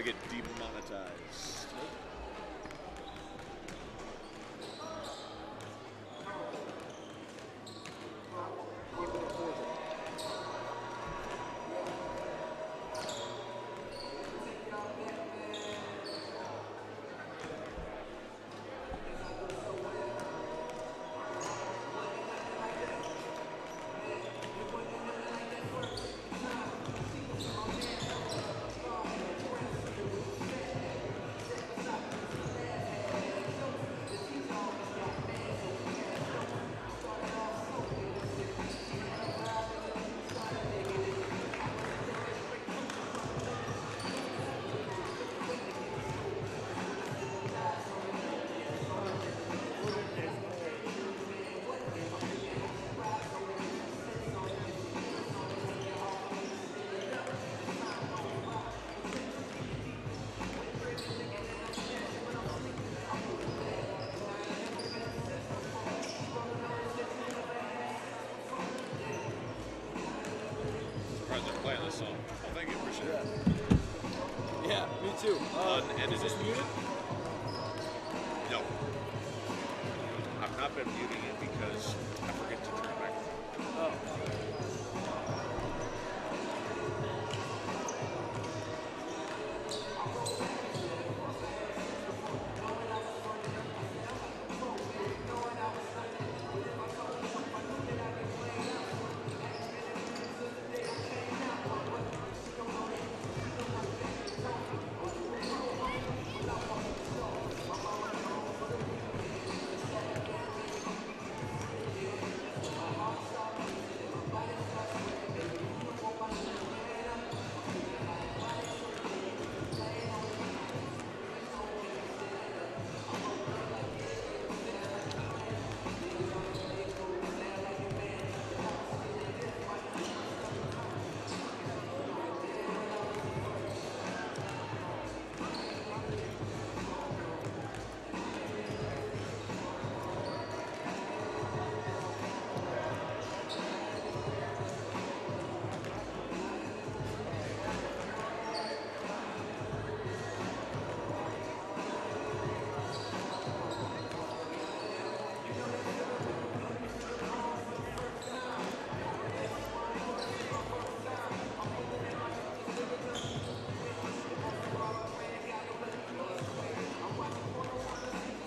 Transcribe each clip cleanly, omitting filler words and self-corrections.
get demonetized. Playing this song. Oh, thank you, appreciate it. Yeah, me too. And is this muted? No. I've not been muting it because I forget to turn it back on.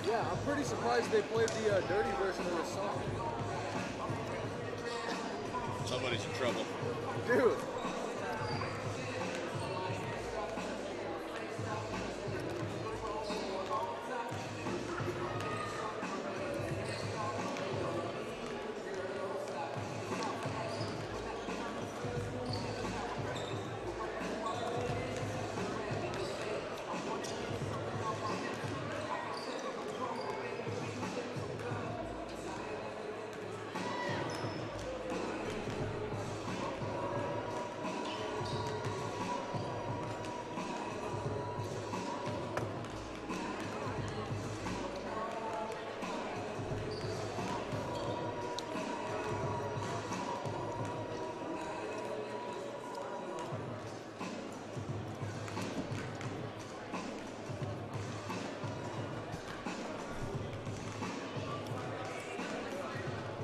Yeah, I'm pretty surprised they played the dirty version of this song. Somebody's in trouble. Dude.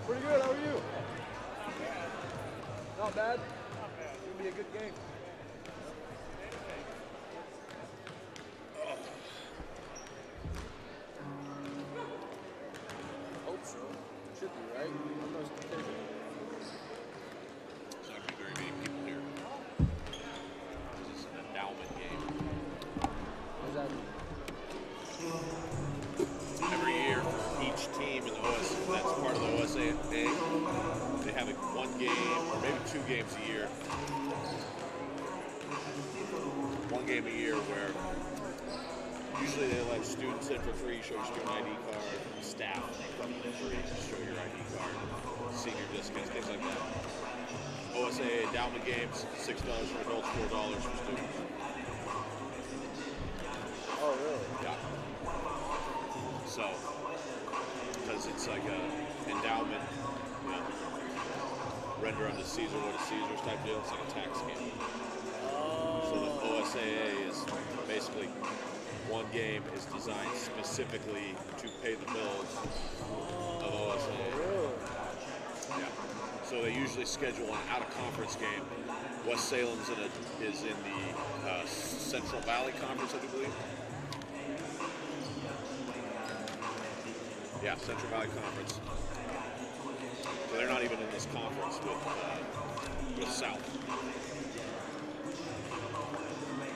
Pretty good, how are you? Not bad. It's gonna be a good game. Hope so. Should be, right? Almost official. There's not going to be very many people here. This is an endowment game. How's that? Every year, each team in the OS that's part of the OSA, they have one game or maybe 2 games a year. One game a year where usually they let students in for free, show your student ID card, staff come in for free, show your ID card, senior discounts, things like that. OSA endowment games, $6 for adults, $4 for students. Oh, really? Yeah. So, because it's like a endowment, you know, render unto Caesar what is Caesar's type deal. It's like a tax game. So the OSAA is basically game is designed specifically to pay the bills of OSA. Yeah. So they usually schedule an out-of-conference game. West Salem's is in the Central Valley Conference, I do believe. Yeah, Central Valley Conference. So they're not even in this conference with South.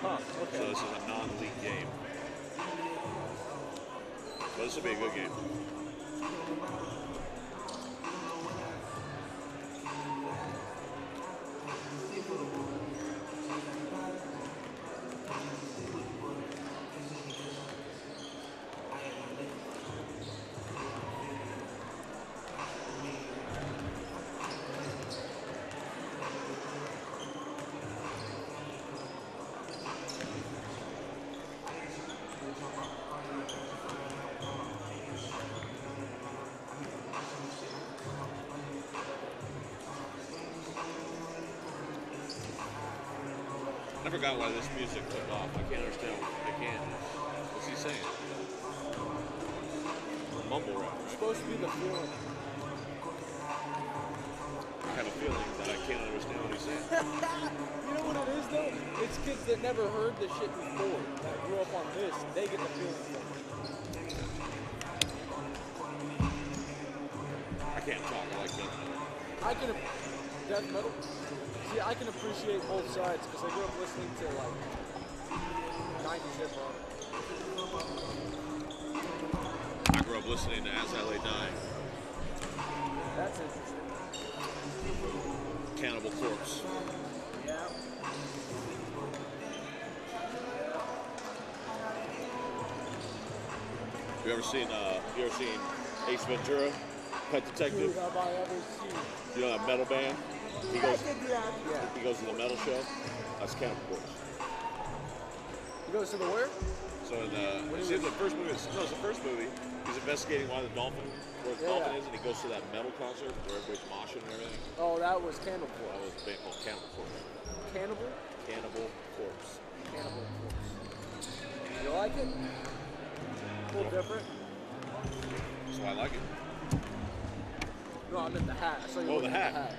Huh, okay. So this is a non-league game. So this will be a good game. I forgot why this music took off. I can't understand. I can't. What's he saying? Mumble rap, right? It's supposed to be the feeling. I have a feeling that I can't understand what he's saying. You know what it is though? It's kids that never heard this shit before, that grew up on this, they get the feeling from it. I can't talk. I like death metal. I can death metal. See, I can appreciate both sides because I grew up listening to like 90s hip hop. I grew up listening to As I Lay Dying. That's interesting. Cannibal Corpse. Yeah. You ever seen Ace Ventura, Pet Detective? Dude, have I ever seen? You know that metal band? He goes Yeah. he goes to the metal show. That's Cannibal Corpse. He goes to the where? So in the first movie, it's the first movie. He's investigating where the dolphin is, and he goes to that metal concert where everybody's moshing and everything. Oh, that was Cannibal That Corpse. was a band called Cannibal Corpse. Cannibal? Cannibal Corpse. Cannibal Corpse. You like it? A little different? So I like it. No, I meant the hat. I saw you Oh, looking the at hat.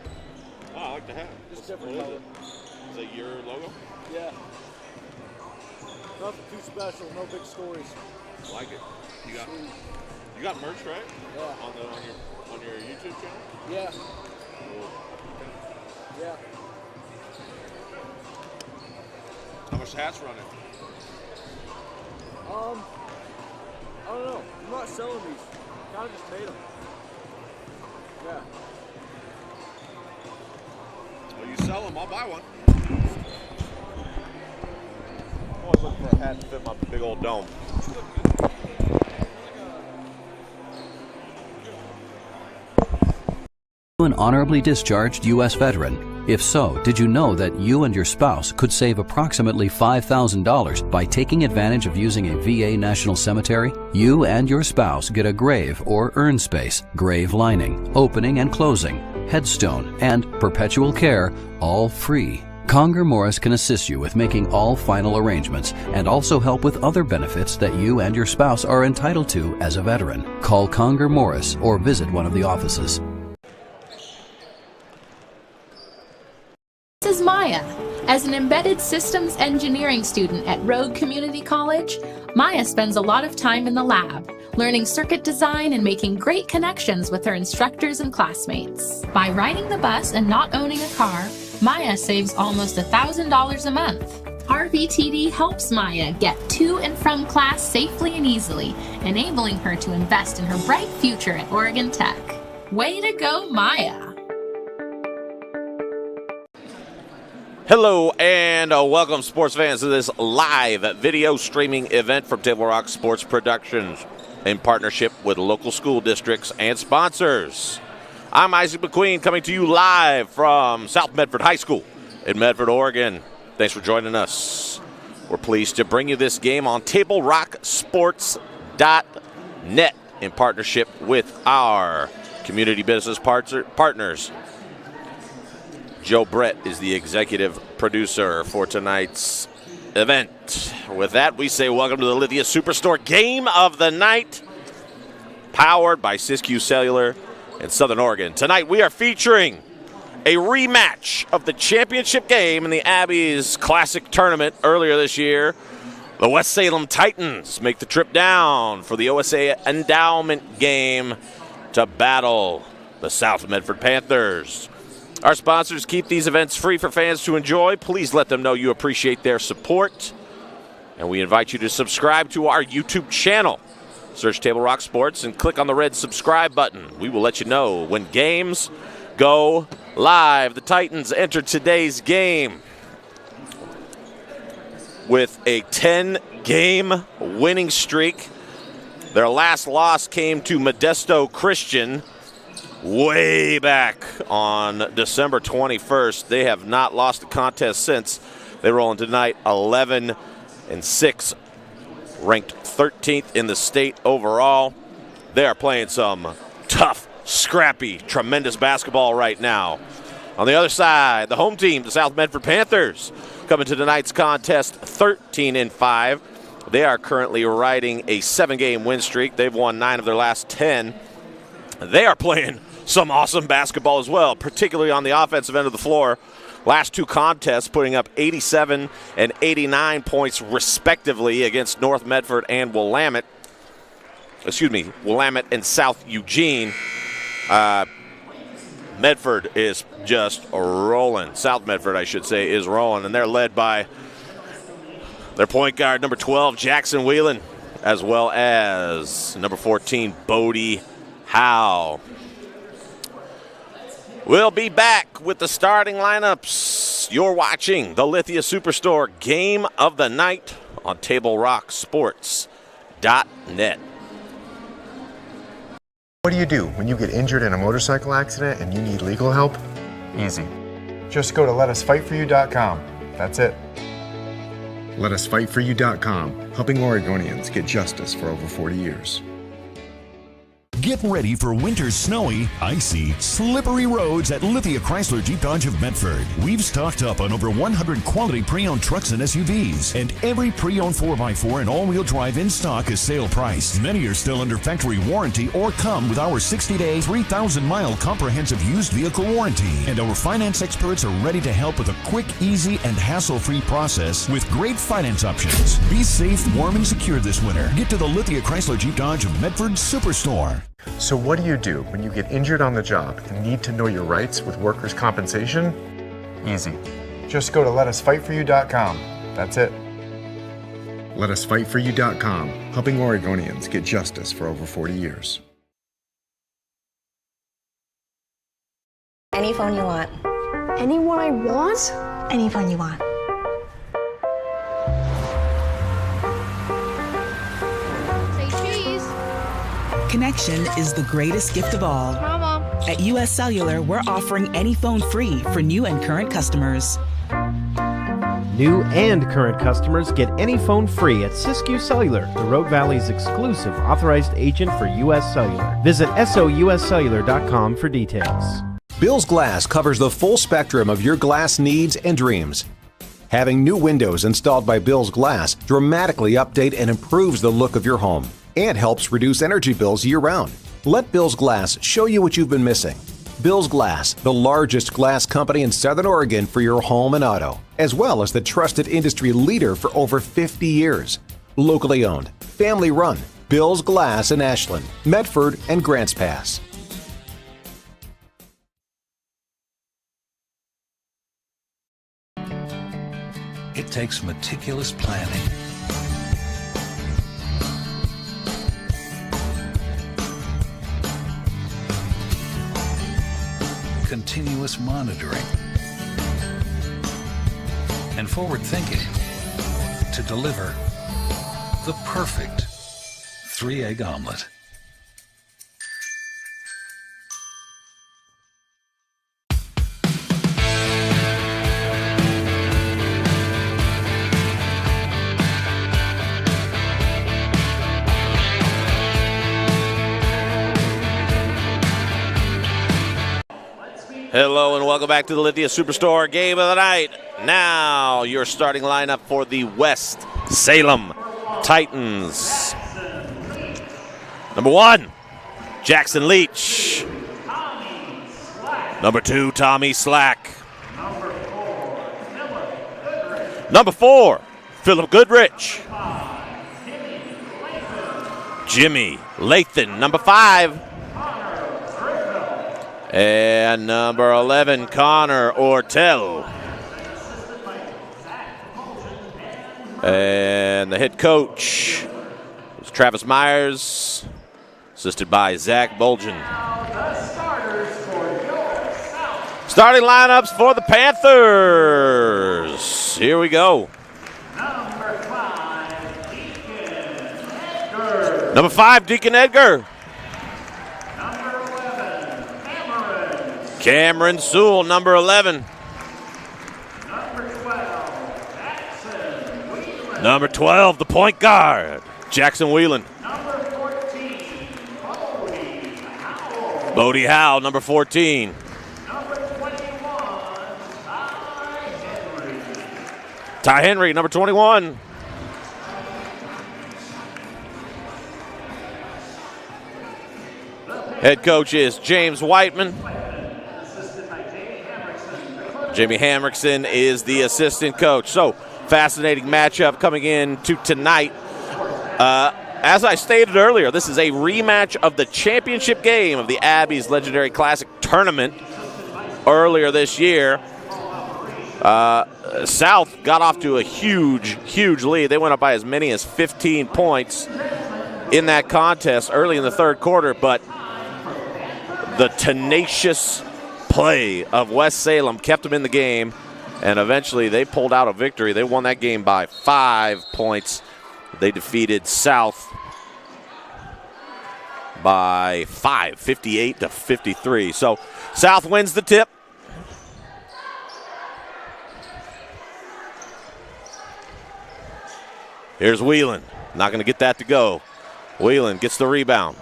Oh, I like the hat. Just What different is color. it? Is that your logo? Yeah. Nothing too special. No big stories. I like it. You Sweet. got merch, right? Yeah. On your YouTube channel? Yeah. Cool. Yeah. How much the hat's running? I don't know. I'm not selling these. Kind of just made them. Yeah. Well, you sell them, I'll buy one. I'm always looking for a hat to fit my big old dome. An honorably discharged U.S. veteran? If so, did you know that you and your spouse could save approximately $5,000 by taking advantage of using a VA National Cemetery? You and your spouse get a grave or urn space, grave lining, opening and closing, headstone, and perpetual care, all free. Conger Morris can assist you with making all final arrangements and also help with other benefits that you and your spouse are entitled to as a veteran. Call Conger Morris or visit one of the offices. This is Maya. As an embedded systems engineering student at Rogue Community College, Maya spends a lot of time in the lab, learning circuit design and making great connections with her instructors and classmates. By riding the bus and not owning a car, Maya saves almost $1,000 a month. RVTD helps Maya get to and from class safely and easily, enabling her to invest in her bright future at Oregon Tech. Way to go, Maya! Hello and welcome sports fans to this live video streaming event from Table Rock Sports Productions in partnership with local school districts and sponsors. I'm Isaac McQueen coming to you live from South Medford High School in Medford, Oregon. Thanks for joining us. We're pleased to bring you this game on TableRockSports.net in partnership with our community business partners. Joe Brett is the executive producer for tonight's event. With that, we say welcome to the Lithia Superstore Game of the Night, powered by Siskiyou Cellular in Southern Oregon. Tonight, we are featuring a rematch of the championship game in the Abbeys Classic Tournament earlier this year. The West Salem Titans make the trip down for the OSA Endowment game to battle the South Medford Panthers. Our sponsors keep these events free for fans to enjoy. Please let them know you appreciate their support. And we invite you to subscribe to our YouTube channel. Search Table Rock Sports and click on the red subscribe button. We will let you know when games go live. The Titans enter today's game with a 10-game winning streak. Their last loss came to Modesto Christian way back on December 21st. They have not lost a contest since. They roll in tonight 11-6, ranked 13th in the state overall. They are playing some tough, scrappy, tremendous basketball right now. On the other side, the home team, the South Medford Panthers, coming to tonight's contest 13-5. They are currently riding a 7-game win streak. They've won 9 of their last 10. They are playing some awesome basketball as well, particularly on the offensive end of the floor. Last 2 contests putting up 87 and 89 points respectively against North Medford and Willamette. Willamette and South Eugene. Medford is just rolling. South Medford, I should say, is rolling, and they're led by their point guard, number 12, Jackson Whelan, as well as number 14, Bodie Howe. We'll be back with the starting lineups. You're watching the Lithia Superstore Game of the Night on TableRockSports.net. What do you do when you get injured in a motorcycle accident and you need legal help? Easy. Just go to letusfightforyou.com. That's it. Letusfightforyou.com, helping Oregonians get justice for over 40 years. Get ready for winter's snowy, icy, slippery roads at Lithia Chrysler Jeep Dodge of Medford. We've stocked up on over 100 quality pre-owned trucks and SUVs, and every pre-owned 4x4 and all-wheel drive in stock is sale price. Many are still under factory warranty or come with our 60-day, 3,000-mile comprehensive used vehicle warranty. And our finance experts are ready to help with a quick, easy, and hassle-free process with great finance options. Be safe, warm, and secure this winter. Get to the Lithia Chrysler Jeep Dodge of Medford Superstore. So what do you do when you get injured on the job and need to know your rights with workers' compensation? Easy. Just go to letusfightforyou.com. That's it. Letusfightforyou.com, helping Oregonians get justice for over 40 years. Any phone you want. Any one I want? Any phone you want. Connection is the greatest gift of all. Mama. At US Cellular, we're offering any phone free for new and current customers. New and current customers get any phone free at Siskiyou Cellular, the Rogue Valley's exclusive authorized agent for US Cellular. Visit souscellular.com for details. Bill's Glass covers the full spectrum of your glass needs and dreams. Having new windows installed by Bill's Glass dramatically update and improves the look of your home and helps reduce energy bills year-round. Let Bill's Glass show you what you've been missing. Bill's Glass, the largest glass company in Southern Oregon for your home and auto, as well as the trusted industry leader for over 50 years. Locally owned, family run, Bill's Glass in Ashland, Medford, and Grants Pass. It takes meticulous planning, continuous monitoring, and forward thinking to deliver the perfect 3-egg omelet. Hello and welcome back to the Lithia Superstore Game of the Night. Now your starting lineup for the West Salem Titans. Number 1, Jackson Leach. Number 2, Tommy Slack. Number 4, Philip Goodrich. Jimmy Lathan, number 5. And number 11, Connor Ortell. And the head coach is Travis Myers, assisted by Zach Bolgen. Starting lineups for the Panthers. Here we go. Number 5, Deacon Edgar. Cameron Sewell, number 11. Number 12, the point guard, Jackson Whelan. Bodie Howell, number 14. Ty Henry, number 21. Head coach is James Whiteman. Jamie Hamrickson is the assistant coach. So, fascinating matchup coming into tonight. As I stated earlier, this is a rematch of the championship game of the Abby's Legendary Classic Tournament earlier this year. South got off to a huge lead. They went up by as many as 15 points in that contest early in the third quarter, but the tenacious play of West Salem kept them in the game, and eventually they pulled out a victory. They won that game by 5 points. They defeated South by 5, 58-53. So South wins the tip. Here's Whelan. Not going to get that to go. Whelan gets the rebound.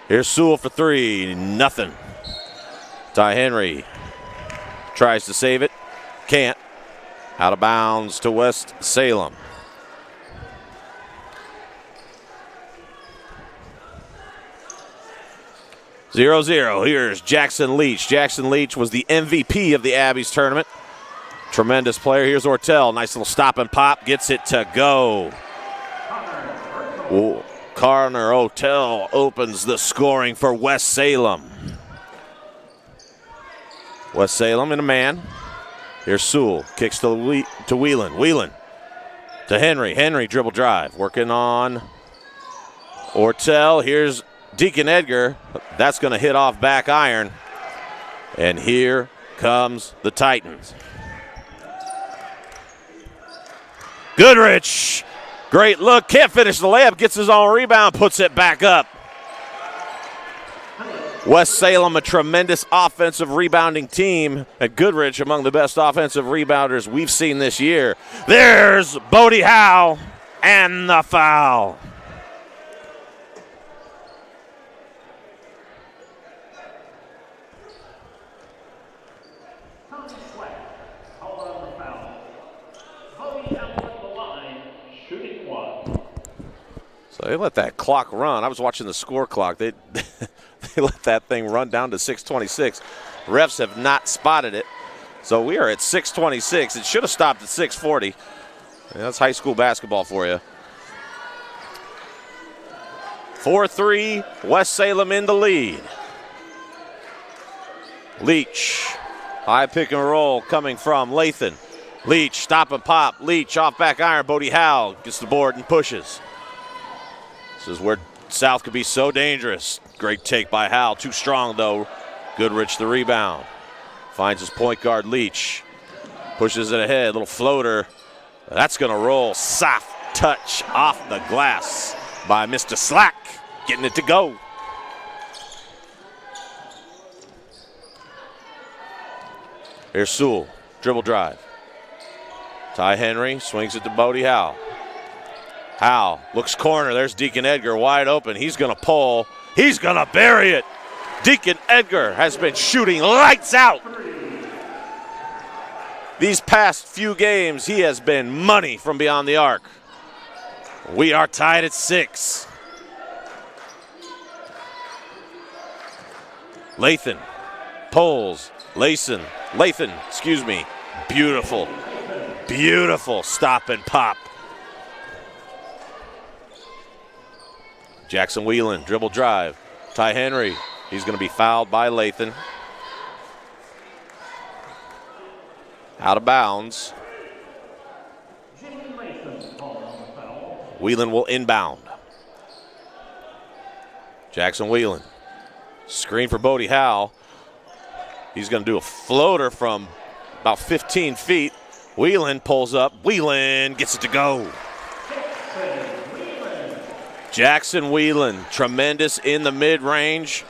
Here's Sewell for 3. Nothing. Ty Henry tries to save it. Can't. Out of bounds to West Salem. Zero. Here's Jackson Leach. Jackson Leach was the MVP of the Abby's tournament. Tremendous player. Here's Ortell. Nice little stop and pop. Gets it to go. Ooh. Connor Ortell opens the scoring for West Salem. West Salem in a man. Here's Sewell. Kicks to Whelan. Whelan to Henry. Henry dribble drive. Working on Ortell. Here's Deacon Edgar. That's going to hit off back iron. And here comes the Titans. Goodrich. Great look. Can't finish the layup. Gets his own rebound. Puts it back up. West Salem, a tremendous offensive rebounding team. And Goodrich, among the best offensive rebounders we've seen this year. There's Bodie Howe and the foul. So they let that clock run. I was watching the score clock. They let that thing run down to 6:26. Refs have not spotted it. So we are at 6:26. It should have stopped at 6:40. That's high school basketball for you. 4-3, West Salem in the lead. Leach, high pick and roll coming from Lathan. Leach, stop and pop. Leach off back iron. Bodie Howe gets the board and pushes. This is where South could be so dangerous. Great take by Howe. Too strong, though. Goodrich the rebound. Finds his point guard, Leach. Pushes it ahead. Little floater. That's going to roll. Soft touch off the glass by Mr. Slack. Getting it to go. Here's Sewell. Dribble drive. Ty Henry swings it to Bodie Howe. Howe looks corner. There's Deacon Edgar wide open. He's going to pull. He's going to bury it. Deacon Edgar has been shooting lights out. These past few games, he has been money from beyond the arc. We are tied at 6. Lathan pulls. Lathan, excuse me. Beautiful stop and pop. Jackson Whelan, dribble drive. Ty Henry, he's going to be fouled by Lathan. Out of bounds. Whelan will inbound. Jackson Whelan. Screen for Bodie Howe. He's going to do a floater from about 15 feet. Whelan pulls up. Whelan gets it to go. Jackson Whelan, tremendous in the mid-range.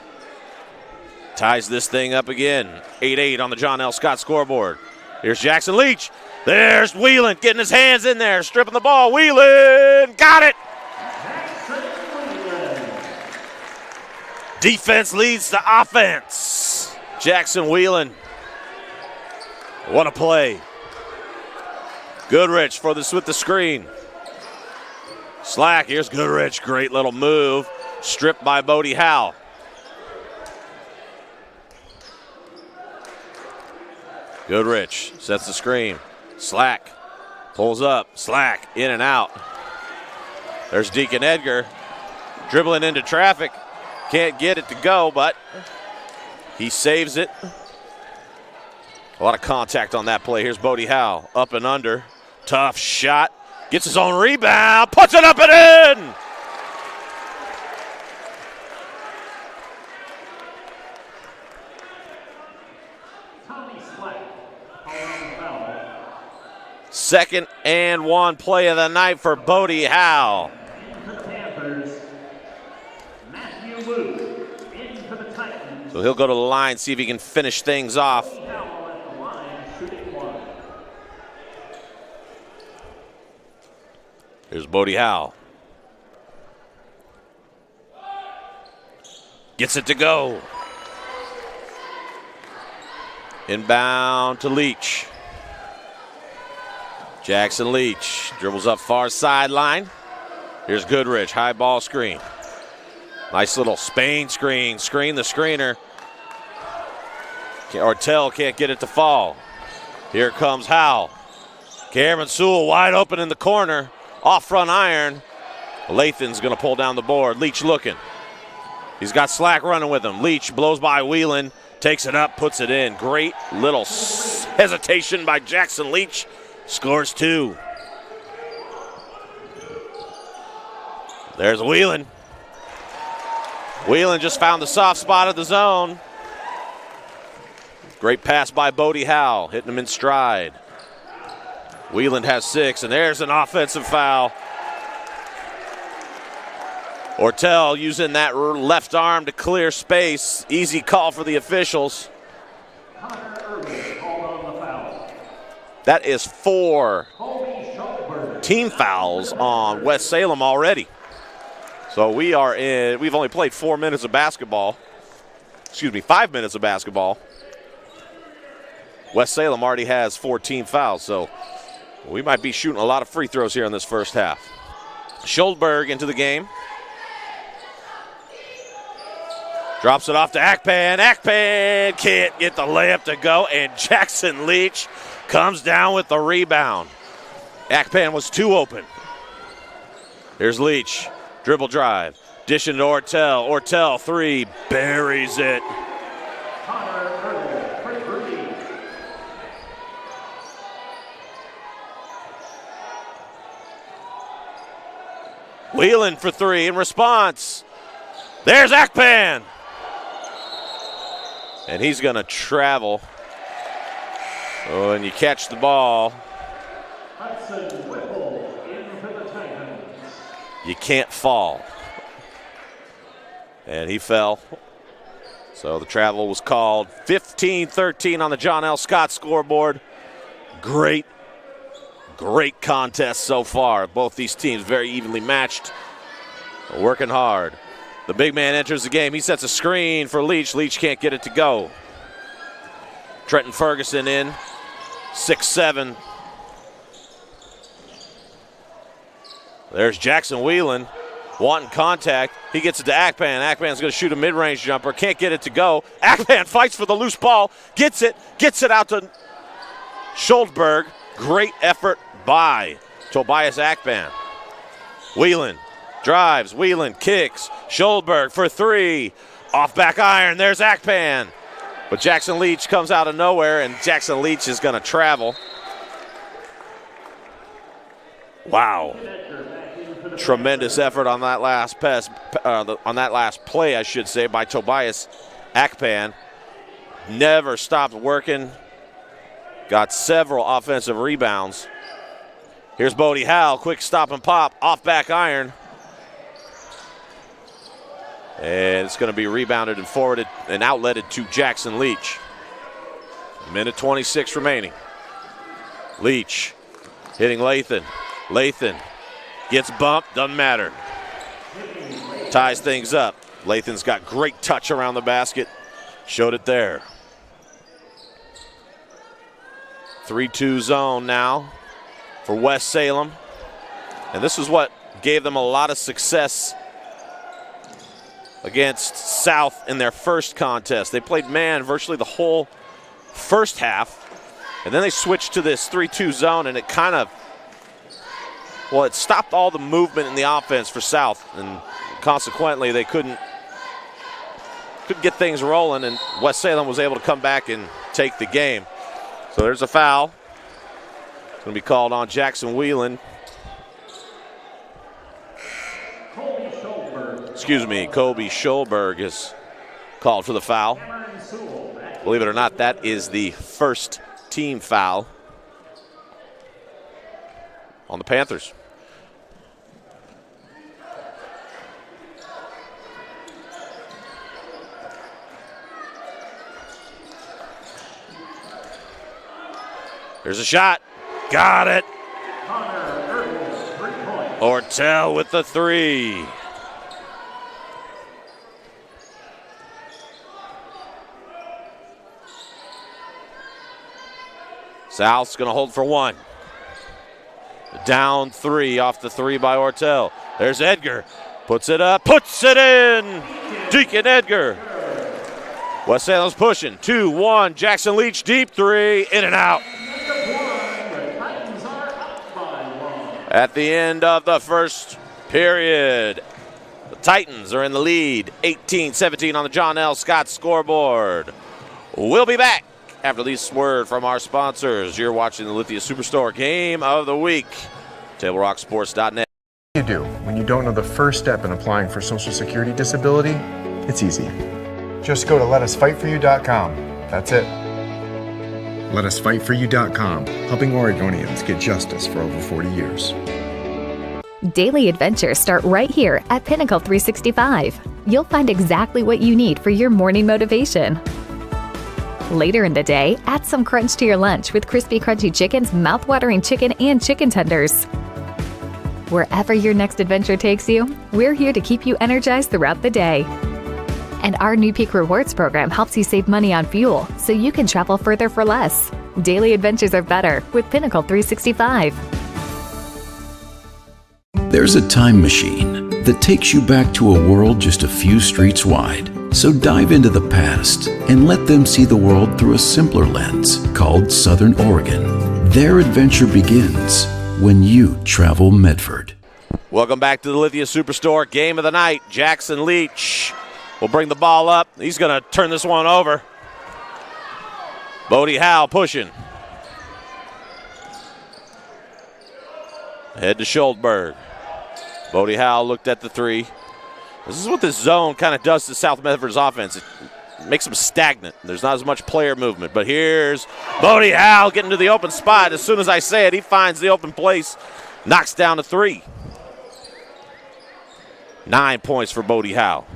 Ties this thing up again. 8-8 on the John L. Scott scoreboard. Here's Jackson Leach. There's Whelan getting his hands in there, stripping the ball. Whelan got it. Defense leads to offense. Jackson Whelan. What a play. Goodrich for this with the screen. Slack, here's Goodrich. Great little move. Stripped by Bodie Howe. Goodrich sets the screen. Slack pulls up. Slack in and out. There's Deacon Edgar dribbling into traffic. Can't get it to go, but he saves it. A lot of contact on that play. Here's Bodie Howe. Up and under. Tough shot. Gets his own rebound. Puts it up and in. Second and 1 play of the night for Bodie Howe. So he'll go to the line, see if he can finish things off. Here's Bodie Howe. Gets it to go. Inbound to Leach. Jackson Leach dribbles up far sideline. Here's Goodrich, high ball screen. Nice little Spain screen the screener. Ortel can't get it to fall. Here comes Howe. Cameron Sewell wide open in the corner. Off front iron. Lathan's going to pull down the board. Leach looking. He's got Slack running with him. Leach blows by Whelan. Takes it up, puts it in. Great little hesitation by Jackson Leach. Scores 2. There's Whelan. Whelan just found the soft spot of the zone. Great pass by Bodie Howe, hitting him in stride. Whelan has 6, and there's an offensive foul. Ortel using that left arm to clear space. Easy call for the officials. That is 4 team fouls on West Salem already. So we've only played 4 minutes of basketball. 5 minutes of basketball. West Salem already has 4 team fouls, so we might be shooting a lot of free throws here in this first half. Schuldberg into the game. Drops it off to Akpan. Akpan can't get the layup to go, and Jackson Leach comes down with the rebound. Akpan was too open. Here's Leach. Dribble drive. Dishing to Ortel. Ortel, 3. Buries it. Whelan for 3 in response. There's Akpan. And he's going to travel. Oh, and you catch the ball. You can't fall. And he fell. So the travel was called. 15-13 on the John L. Scott scoreboard. Great contest so far. Both these teams very evenly matched. Working hard. The big man enters the game. He sets a screen for Leach. Leach can't get it to go. Trenton Ferguson in. 6'7". There's Jackson Whelan wanting contact. He gets it to Akpan. Akpan's going to shoot a mid-range jumper. Can't get it to go. Akpan fights for the loose ball. Gets it out to Schuldberg. Great effort by Tobias Akpan. Whelan drives. Whelan kicks. Schuldberg for three. Off back iron. There's Akpan. But Jackson Leach comes out of nowhere, and Jackson Leach is going to travel. Wow. Tremendous effort on that last pass, on that last play, I should say, by Tobias Akpan. Never stopped working. Got several offensive rebounds. Here's Bodie Howell, quick stop and pop, off back iron. And it's going to be rebounded and forwarded and outletted to Jackson Leach. Minute 26 remaining. Leach hitting Lathan. Lathan gets bumped, doesn't matter. Ties things up. Lathan's got great touch around the basket. Showed it there. 3-2 zone now for West Salem. And this is what gave them a lot of success against South in their first contest. They played man virtually the whole first half, and then they switched to this 3-2 zone, and it kind of, well, it stopped all the movement in the offense for South, and consequently they couldn't get things rolling, and West Salem was able to come back and take the game. So there's a foul. It's going to be called on Jackson Whelan. Kobe Schulberg is called for the foul. Believe it or not, that is the first team foul on the Panthers. There's a shot. Got it. Ortel with the three. South's going to hold for one. Down three off the three by Ortel. There's Edgar. Puts it up. Puts it in. Deacon Edgar. West Salem's pushing. 2-1. Jackson Leach deep three. In and out. At the end of the first period, the Titans are in the lead. 18-17 on the John L. Scott scoreboard. We'll be back after this word from our sponsors. You're watching the Lithia Superstore Game of the Week. TableRockSports.net. You do when you don't know the first step in applying for Social Security disability? It's easy. Just go to letusfightforyou.com. That's it. Letusfightforyou.com, helping Oregonians get justice for over 40 years. Daily adventures start right here at Pinnacle 365. You'll find exactly what you need for your morning motivation. Later in the day, add some crunch to your lunch with Crispy Crunchy Chicken's mouth-watering chicken and chicken tenders. Wherever your next adventure takes you, we're here to keep you energized throughout the day. And our new Peak Rewards program helps you save money on fuel so you can travel further for less. Daily adventures are better with Pinnacle 365. There's a time machine that takes you back to a world just a few streets wide. So dive into the past and let them see the world through a simpler lens called Southern Oregon. Their adventure begins when you travel Medford. Welcome back to the Lithia Superstore Game of the Night. Jackson Leach will bring the ball up. He's going to turn this one over. Bodie Howell pushing. Head to Schuldberg. Bodie Howell looked at the three. This is what this zone kind of does to South Medford's offense. It makes them stagnant. There's not as much player movement. But here's Bodie Howell getting to the open spot. As soon as I say it, he finds the open place. Knocks down a three. 9 points for Bodie Howell.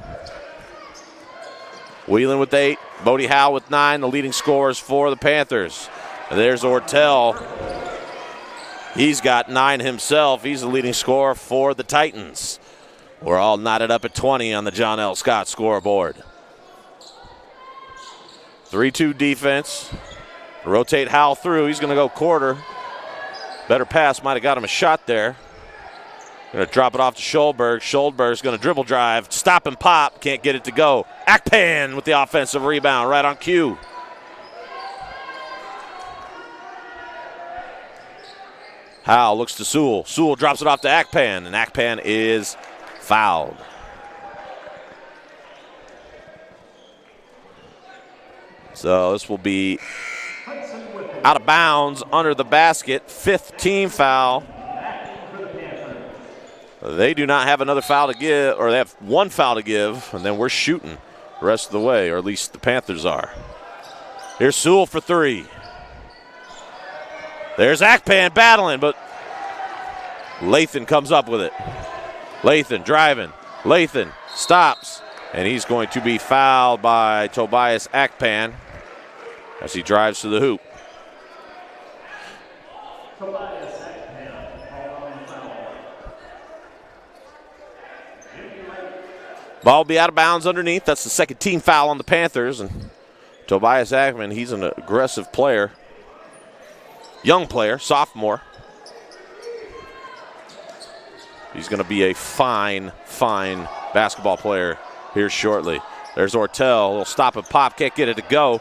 Whelan with 8. Bodie Howell with 9. The leading scorers for the Panthers. And there's Ortel. He's got 9 himself. He's the leading scorer for the Titans. We're all knotted up at 20 on the John L. Scott scoreboard. 3-2 defense Rotate Howell through. He's going to go quarter. Better pass. Might have got him a shot there. Going to drop it off to Schulberg. Schulberg's going to dribble drive. Stop and pop. Can't get it to go. Akpan with the offensive rebound right on cue. Howell looks to Sewell. Sewell drops it off to Akpan, and Akpan is fouled. So this will be out of bounds under the basket. 5th team foul. They do not have another foul to give, or they have one foul to give, and then we're shooting the rest of the way, or at least the Panthers are. Here's Sewell for 3. There's Akpan battling, but Lathan comes up with it. Lathan driving. Lathan stops, and he's going to be fouled by Tobias Akpan as he drives to the hoop. Ball will be out of bounds underneath. That's the 2nd team foul on the Panthers. And Tobias Akpan, he's an aggressive player. Young player, sophomore. He's going to be a fine basketball player here shortly. There's Ortel. A little stop and pop. Can't get it to go.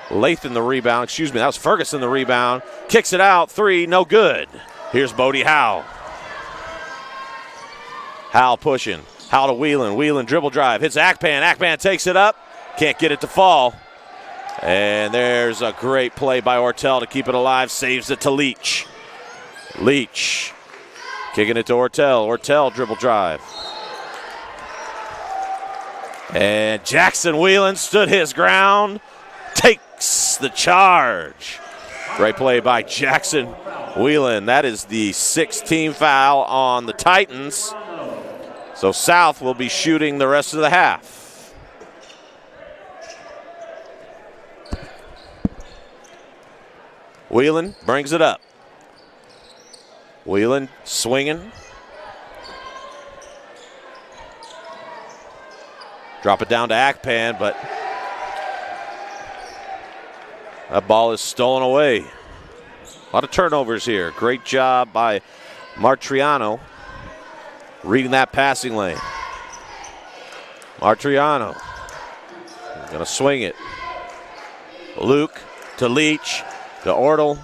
Lathan the rebound. Excuse me, that was Ferguson the rebound. Kicks it out. 3, no good. Here's Bodie Howell. Howell pushing. Howell to Whelan. Whelan dribble drive. Hits Akpan. Akpan takes it up. Can't get it to fall. And there's a great play by Ortel to keep it alive. Saves it to Leach. Leach kicking it to Ortel. Ortel dribble drive. And Jackson Whelan stood his ground. Takes the charge. Great play by Jackson Whelan. That is the 6th team foul on the Titans. So South will be shooting the rest of the half. Whelan brings it up. Whelan swinging. Drop it down to Akpan, but that ball is stolen away. A lot of turnovers here. Great job by Martriano reading that passing lane. Martriano going to swing it. Luke to Leach to Ortel.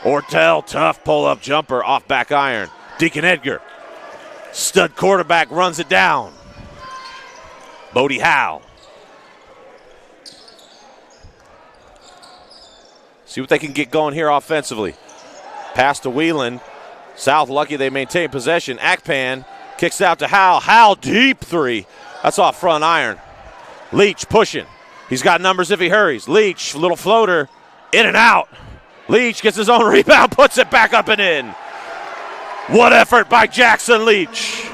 Ortel, tough pull-up jumper off back iron. Deacon Edgar, stud quarterback, runs it down. Bodie Howell. See what they can get going here offensively. Pass to Whelan. South lucky they maintain possession. Akpan kicks out to Howell. Howell deep 3. That's off front iron. Leach pushing. He's got numbers if he hurries. Leach, little floater, in and out. Leach gets his own rebound, puts it back up and in. What effort by Jackson Leach.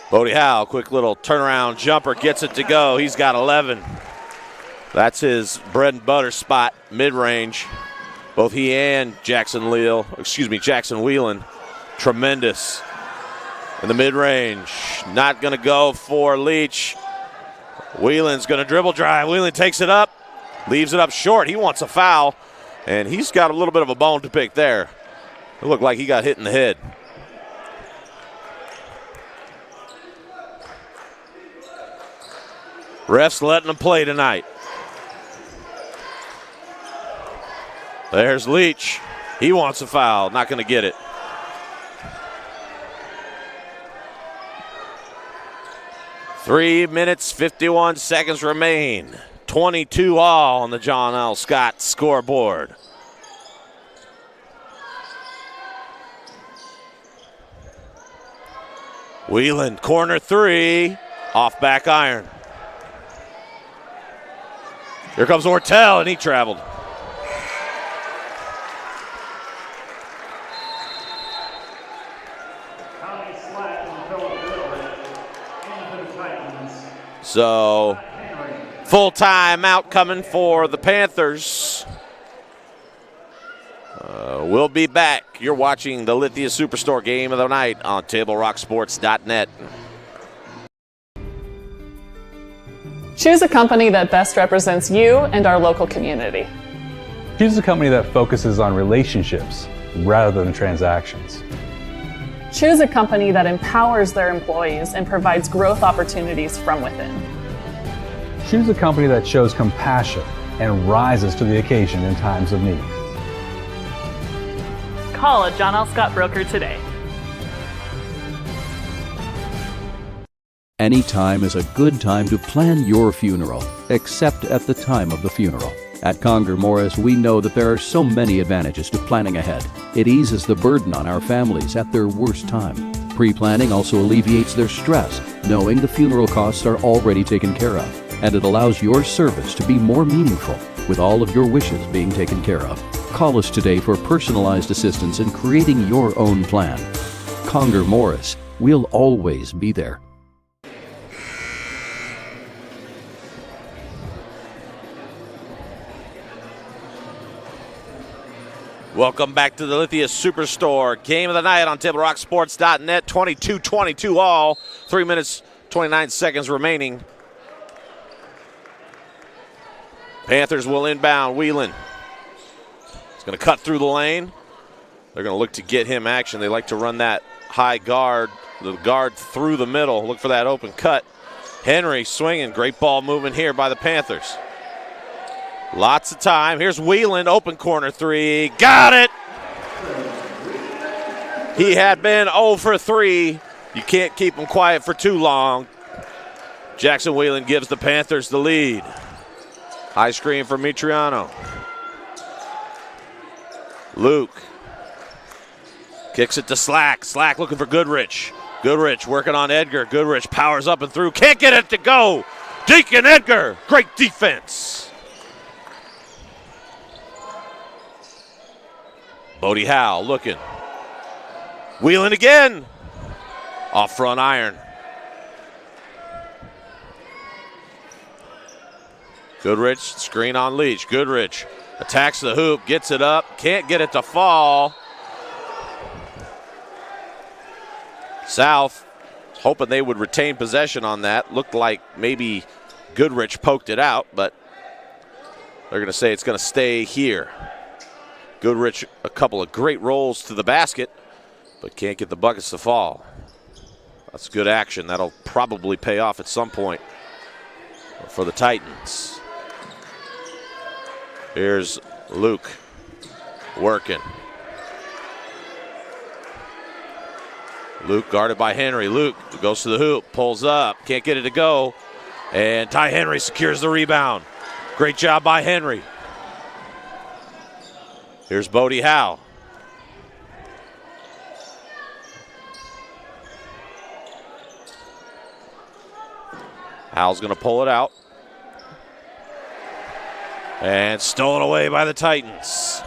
Bodie Howell, quick little turnaround jumper, gets it to go. He's got 11. That's his bread and butter spot, mid-range. Both he and Jackson Whelan, tremendous in the mid-range. Not going to go for Leach. Whelan's going to dribble drive. Whelan takes it up, leaves it up short. He wants a foul, and he's got a little bit of a bone to pick there. It looked like he got hit in the head. Refs letting them play tonight. There's Leach. He wants a foul. Not going to get it. Three minutes, 51 seconds remain. 22 all on the John L. Scott scoreboard. Whelan, corner 3, off back iron. Here comes Ortel, and he traveled. So, full timeout coming for the Panthers. We'll be back. You're watching the Lithia Superstore Game of the Night on TableRockSports.net. Choose a company that best represents you and our local community. Choose a company that focuses on relationships rather than transactions. Choose a company that empowers their employees and provides growth opportunities from within. Choose a company that shows compassion and rises to the occasion in times of need. Call a John L. Scott broker today. Any time is a good time to plan your funeral, except at the time of the funeral. At Conger Morris, we know that there are so many advantages to planning ahead. It eases the burden on our families at their worst time. Pre-planning also alleviates their stress, knowing the funeral costs are already taken care of. And it allows your service to be more meaningful, with all of your wishes being taken care of. Call us today for personalized assistance in creating your own plan. Conger Morris, we'll always be there. Welcome back to the Lithia Superstore Game of the Night on TableRockSports.net. 22-22 all. 3 minutes, 29 seconds remaining. Panthers will inbound. Whelan. He's going to cut through the lane. They're going to look to get him action. They like to run that high guard, the guard through the middle. Look for that open cut. Henry swinging. Great ball movement here by the Panthers. Lots of time. Here's Whelan, open corner three. Got it! He had been 0 for 3. You can't keep him quiet for too long. Jackson Whelan gives the Panthers the lead. High screen for Mitriano. Luke kicks it to Slack. Slack looking for Goodrich. Goodrich working on Edgar. Goodrich powers up and through. Can't get it to go. Deacon Edgar. Great defense. Bodie Howe looking. Wheeling again. Off front iron. Goodrich, screen on Leach. Goodrich attacks the hoop, gets it up, can't get it to fall. South hoping they would retain possession on that. Looked like maybe Goodrich poked it out, but they're going to say it's going to stay here. Goodrich, a couple of great rolls to the basket, but can't get the buckets to fall. That's good action. That'll probably pay off at some point for the Titans. Here's Luke working. Luke guarded by Henry. Luke goes to the hoop, pulls up, can't get it to go, and Ty Henry secures the rebound. Great job by Henry. Here's Bodie Howe. Howe's going to pull it out. And stolen away by the Titans.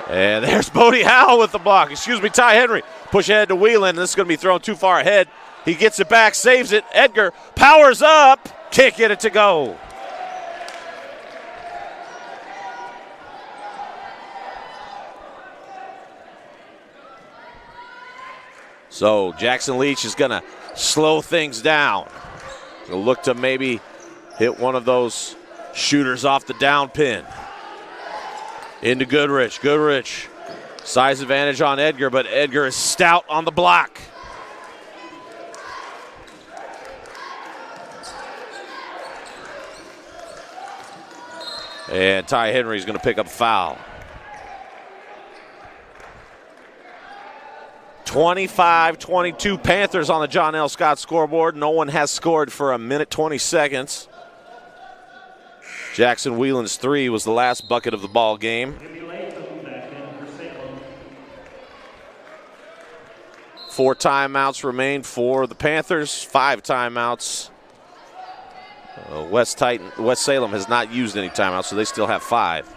And there's Bodie Howe with the block. Excuse me, Ty Henry. Push ahead to Whelan. This is going to be thrown too far ahead. He gets it back, saves it. Edgar powers up. Can't get it to go. So Jackson Leach is going to slow things down. He'll look to maybe hit one of those shooters off the down pin. Into Goodrich. Goodrich, size advantage on Edgar, but Edgar is stout on the block. And Ty Henry is going to pick up a foul. 25-22 Panthers on the John L. Scott scoreboard. No one has scored for a minute 20 seconds. Jackson Whelan's three was the last bucket of the ball game. 4 timeouts remain for the Panthers, 5 timeouts. West Salem has not used any timeouts, so they still have 5.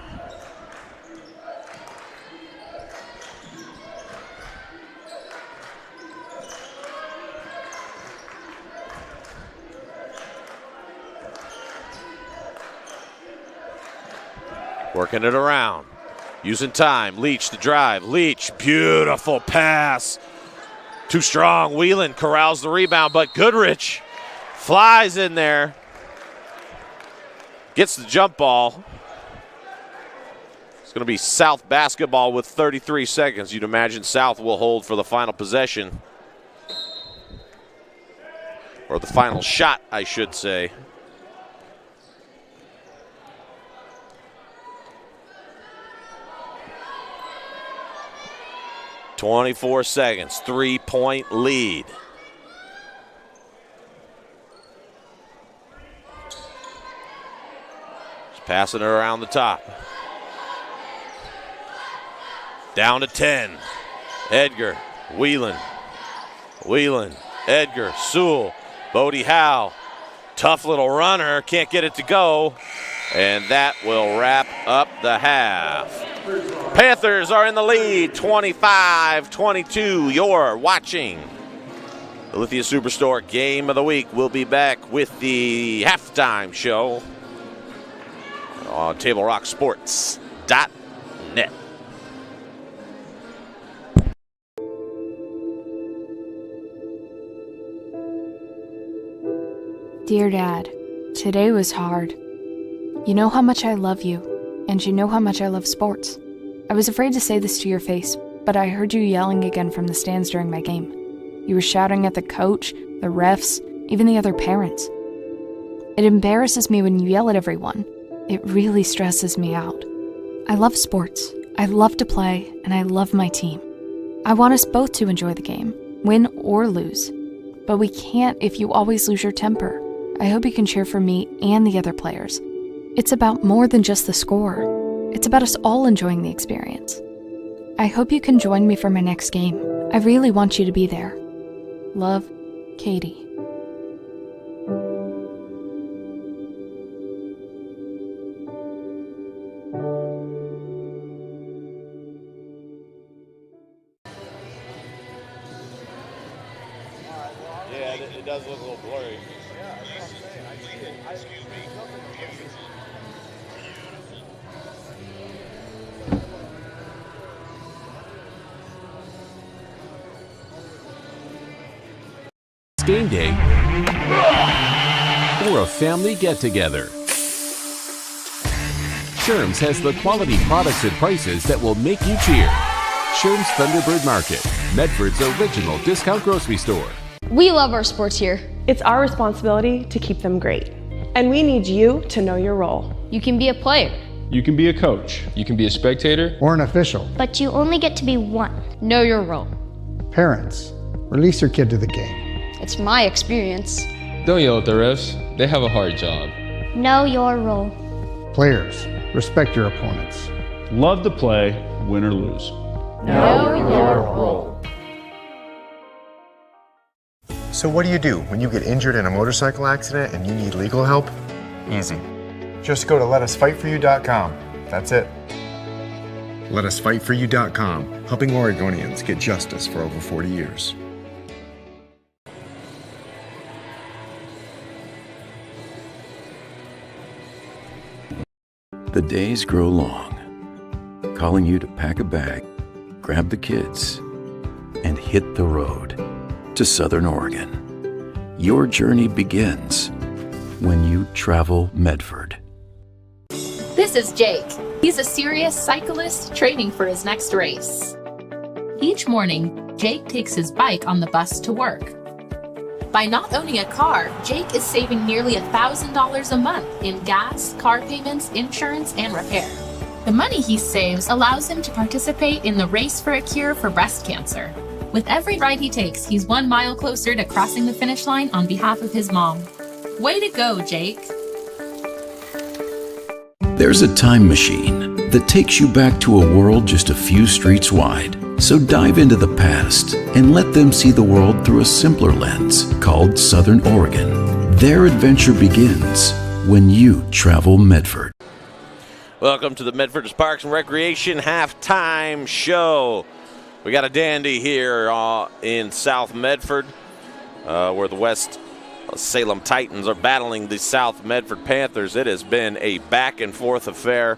Working it around. Using time. Leach to drive. Leach, beautiful pass. Too strong. Whelan corrals the rebound, but Goodrich flies in there. Gets the jump ball. It's going to be South basketball with 33 seconds. You'd imagine South will hold for the final possession. Or the final shot, I should say. "24 seconds, 3-point lead. Just passing it around the top. Down to 10. Edgar, Whelan, Edgar, Sewell, Bodie Howe. Tough little runner, can't get it to go. And that will wrap up the half. Panthers are in the lead, 25-22. You're watching the Lithia Superstore Game of the Week. We'll be back with the halftime show on TableRockSports.net. Dear Dad, today was hard. You know how much I love you, and you know how much I love sports. I was afraid to say this to your face, but I heard you yelling again from the stands during my game. You were shouting at the coach, the refs, even the other parents. It embarrasses me when you yell at everyone. It really stresses me out. I love sports, I love to play, and I love my team. I want us both to enjoy the game, win or lose. But we can't if you always lose your temper. I hope you can cheer for me and the other players. It's about more than just the score. It's about us all enjoying the experience. I hope you can join me for my next game. I really want you to be there. Love, Katie. Yeah, it does look a little blurry. Game day or a family get-together. Sherm's has the quality products and prices that will make you cheer. Sherm's Thunderbird Market, Medford's original discount grocery store. We love our sports here. It's our responsibility to keep them great. And we need you to know your role. You can be a player. You can be a coach. You can be a spectator. Or an official. But you only get to be one. Know your role. Parents, release your kid to the game. It's my experience. Don't yell at the refs. They have a hard job. Know your role. Players, respect your opponents. Love to play, win or lose. Know your role. So what do when you get injured in a motorcycle accident and you need legal help? Easy. Just go to letusfightforyou.com. That's it. Letusfightforyou.com, helping Oregonians get justice for over 40 years. The days grow long, calling you to pack a bag, grab the kids, and hit the road to Southern Oregon. Your journey begins when you travel Medford. This is Jake. He's a serious cyclist training for his next race. Each morning, Jake takes his bike on the bus to work. By not owning a car, Jake is saving nearly $1,000 a month in gas, car payments, insurance, and repair. The money he saves allows him to participate in the Race for a Cure for breast cancer. With every ride he takes, he's 1 mile closer to crossing the finish line on behalf of his mom. Way to go, Jake. There's a time machine that takes you back to a world just a few streets wide. So dive into the past and let them see the world through a simpler lens called Southern Oregon. Their adventure begins when you travel Medford. Welcome to the Medford Parks and Recreation halftime show. We got a dandy here in South Medford, where the West Salem Titans are battling the South Medford Panthers. It has been a back and forth affair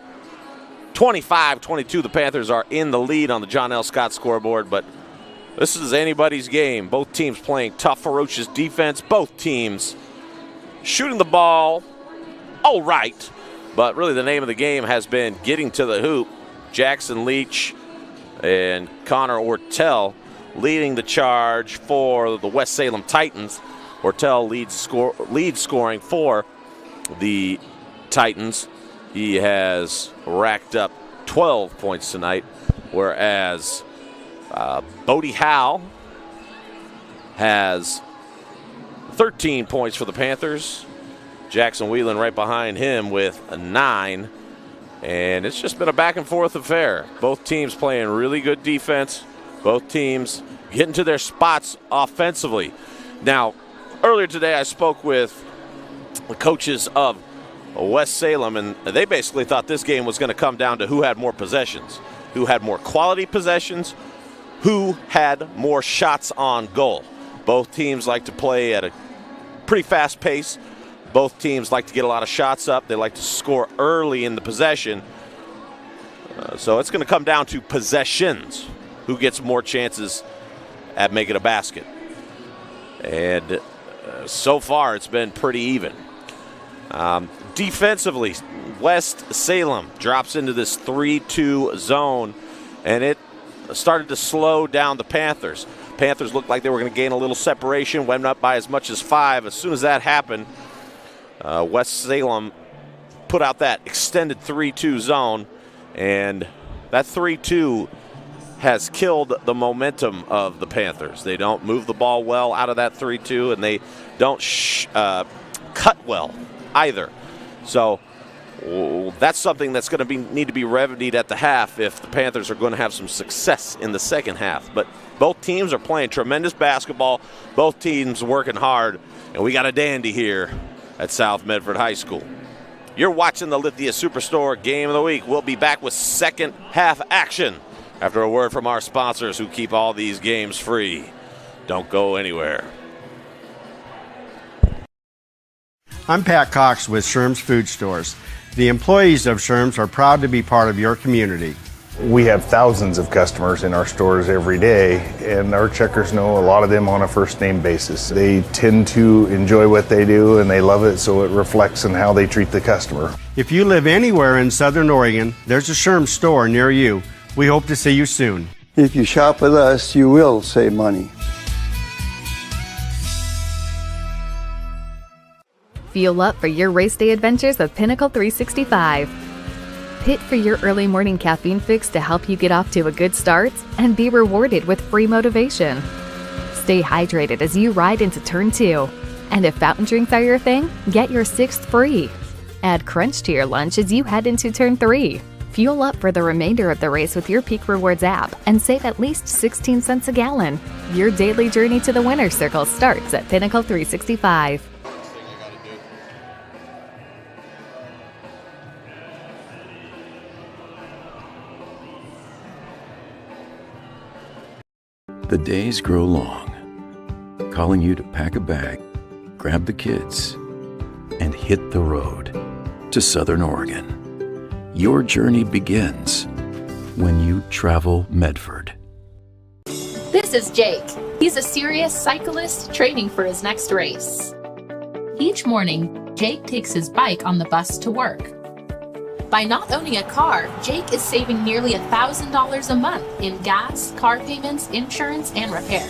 25-22, the Panthers are in the lead on the John L. Scott scoreboard, but this is anybody's game. Both teams playing tough, ferocious defense. Both teams shooting the ball all right, but really the name of the game has been getting to the hoop. Jackson Leach and Connor Ortell leading the charge for the West Salem Titans. Ortell leads scoring for the Titans. He has racked up 12 points tonight, whereas Bodie Howe has 13 points for the Panthers. Jackson Whelan right behind him with 9. And it's just been a back-and-forth affair. Both teams playing really good defense. Both teams getting to their spots offensively. Now, earlier today I spoke with the coaches of West Salem, and they basically thought this game was going to come down to who had more possessions, who had more quality possessions, who had more shots on goal. Both teams like to play at a pretty fast pace. Both teams like to get a lot of shots up. They like to score early in the possession. So it's going to come down to possessions, who gets more chances at making a basket. And so far it's been pretty even. Defensively, West Salem drops into this 3-2 zone, and it started to slow down the Panthers. Panthers looked like they were going to gain a little separation, went up by as much as 5. As soon as that happened, West Salem put out that extended 3-2 zone, and that 3-2 has killed the momentum of the Panthers. They don't move the ball well out of that 3-2, and they don't cut well either. So that's something that's going to need to be remedied at the half if the Panthers are going to have some success in the second half. But both teams are playing tremendous basketball. Both teams working hard, and we got a dandy here at South Medford High School. You're watching the Lithia Superstore Game of the Week. We'll be back with second half action after a word from our sponsors who keep all these games free. Don't go anywhere. I'm Pat Cox with Sherm's Food Stores. The employees of Sherm's are proud to be part of your community. We have thousands of customers in our stores every day, and our checkers know a lot of them on a first-name basis. They tend to enjoy what they do, and they love it, so it reflects in how they treat the customer. If you live anywhere in Southern Oregon, there's a Sherm's store near you. We hope to see you soon. If you shop with us, you will save money. Fuel up for your race day adventures with Pinnacle 365. Pit for your early morning caffeine fix to help you get off to a good start and be rewarded with free motivation. Stay hydrated as you ride into Turn 2. And if fountain drinks are your thing, get your 6th free. Add Crunch to your lunch as you head into Turn 3. Fuel up for the remainder of the race with your Peak Rewards app and save at least 16 cents a gallon. Your daily journey to the winner's circle starts at Pinnacle 365. The days grow long, calling you to pack a bag, grab the kids, and hit the road to Southern Oregon. Your journey begins when you travel Medford. This is Jake. He's a serious cyclist training for his next race. Each morning, Jake takes his bike on the bus to work. By not owning a car, Jake is saving nearly $1,000 a month in gas, car payments, insurance, and repair.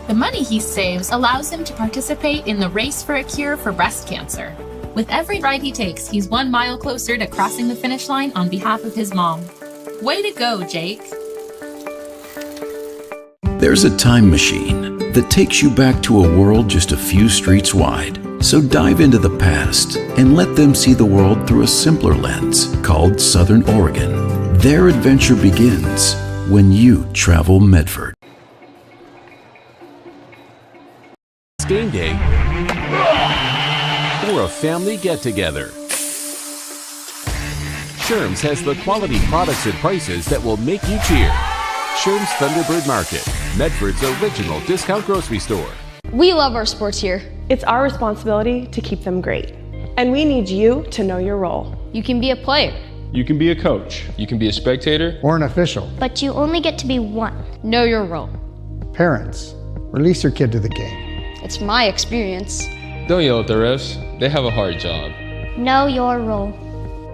The money he saves allows him to participate in the Race for a Cure for breast cancer. With every ride he takes, he's 1 mile closer to crossing the finish line on behalf of his mom. Way to go, Jake. There's a time machine that takes you back to a world just a few streets wide. So dive into the past and let them see the world through a simpler lens called Southern Oregon. Their adventure begins when you travel Medford. Game day or a family get-together. Sherm's has the quality products and prices that will make you cheer. Sherm's Thunderbird Market, Medford's original discount grocery store. We love our sports here. It's our responsibility to keep them great. And we need you to know your role. You can be a player. You can be a coach. You can be a spectator. Or an official. But you only get to be one. Know your role. Parents, release your kid to the game. It's my experience. Don't yell at the refs. They have a hard job. Know your role.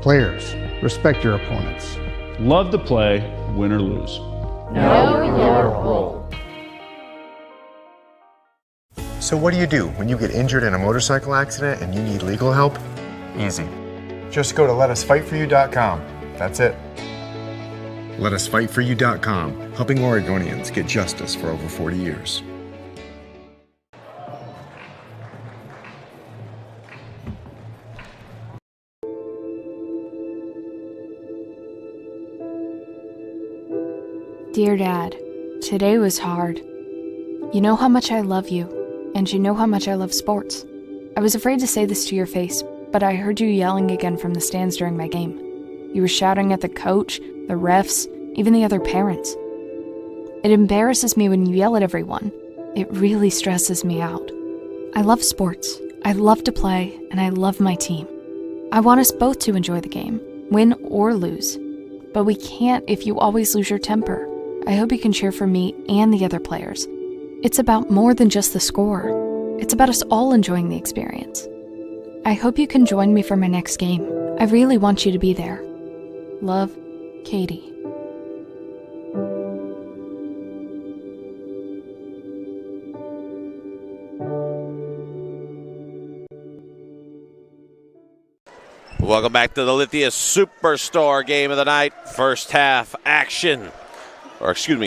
Players, respect your opponents. Love to play, win or lose. Know your role. So what do when you get injured in a motorcycle accident and you need legal help? Easy. Just go to letusfightforyou.com. That's it. Letusfightforyou.com, helping Oregonians get justice for over 40 years. Dear Dad, today was hard. You know how much I love you, and you know how much I love sports. I was afraid to say this to your face, but I heard you yelling again from the stands during my game. You were shouting at the coach, the refs, even the other parents. It embarrasses me when you yell at everyone. It really stresses me out. I love sports, I love to play, and I love my team. I want us both to enjoy the game, win or lose. But we can't if you always lose your temper. I hope you can cheer for me and the other players. It's about more than just the score. It's about us all enjoying the experience. I hope you can join me for my next game. I really want you to be there. Love, Katie. Welcome back to the Lithia Superstore game of the night. First half action,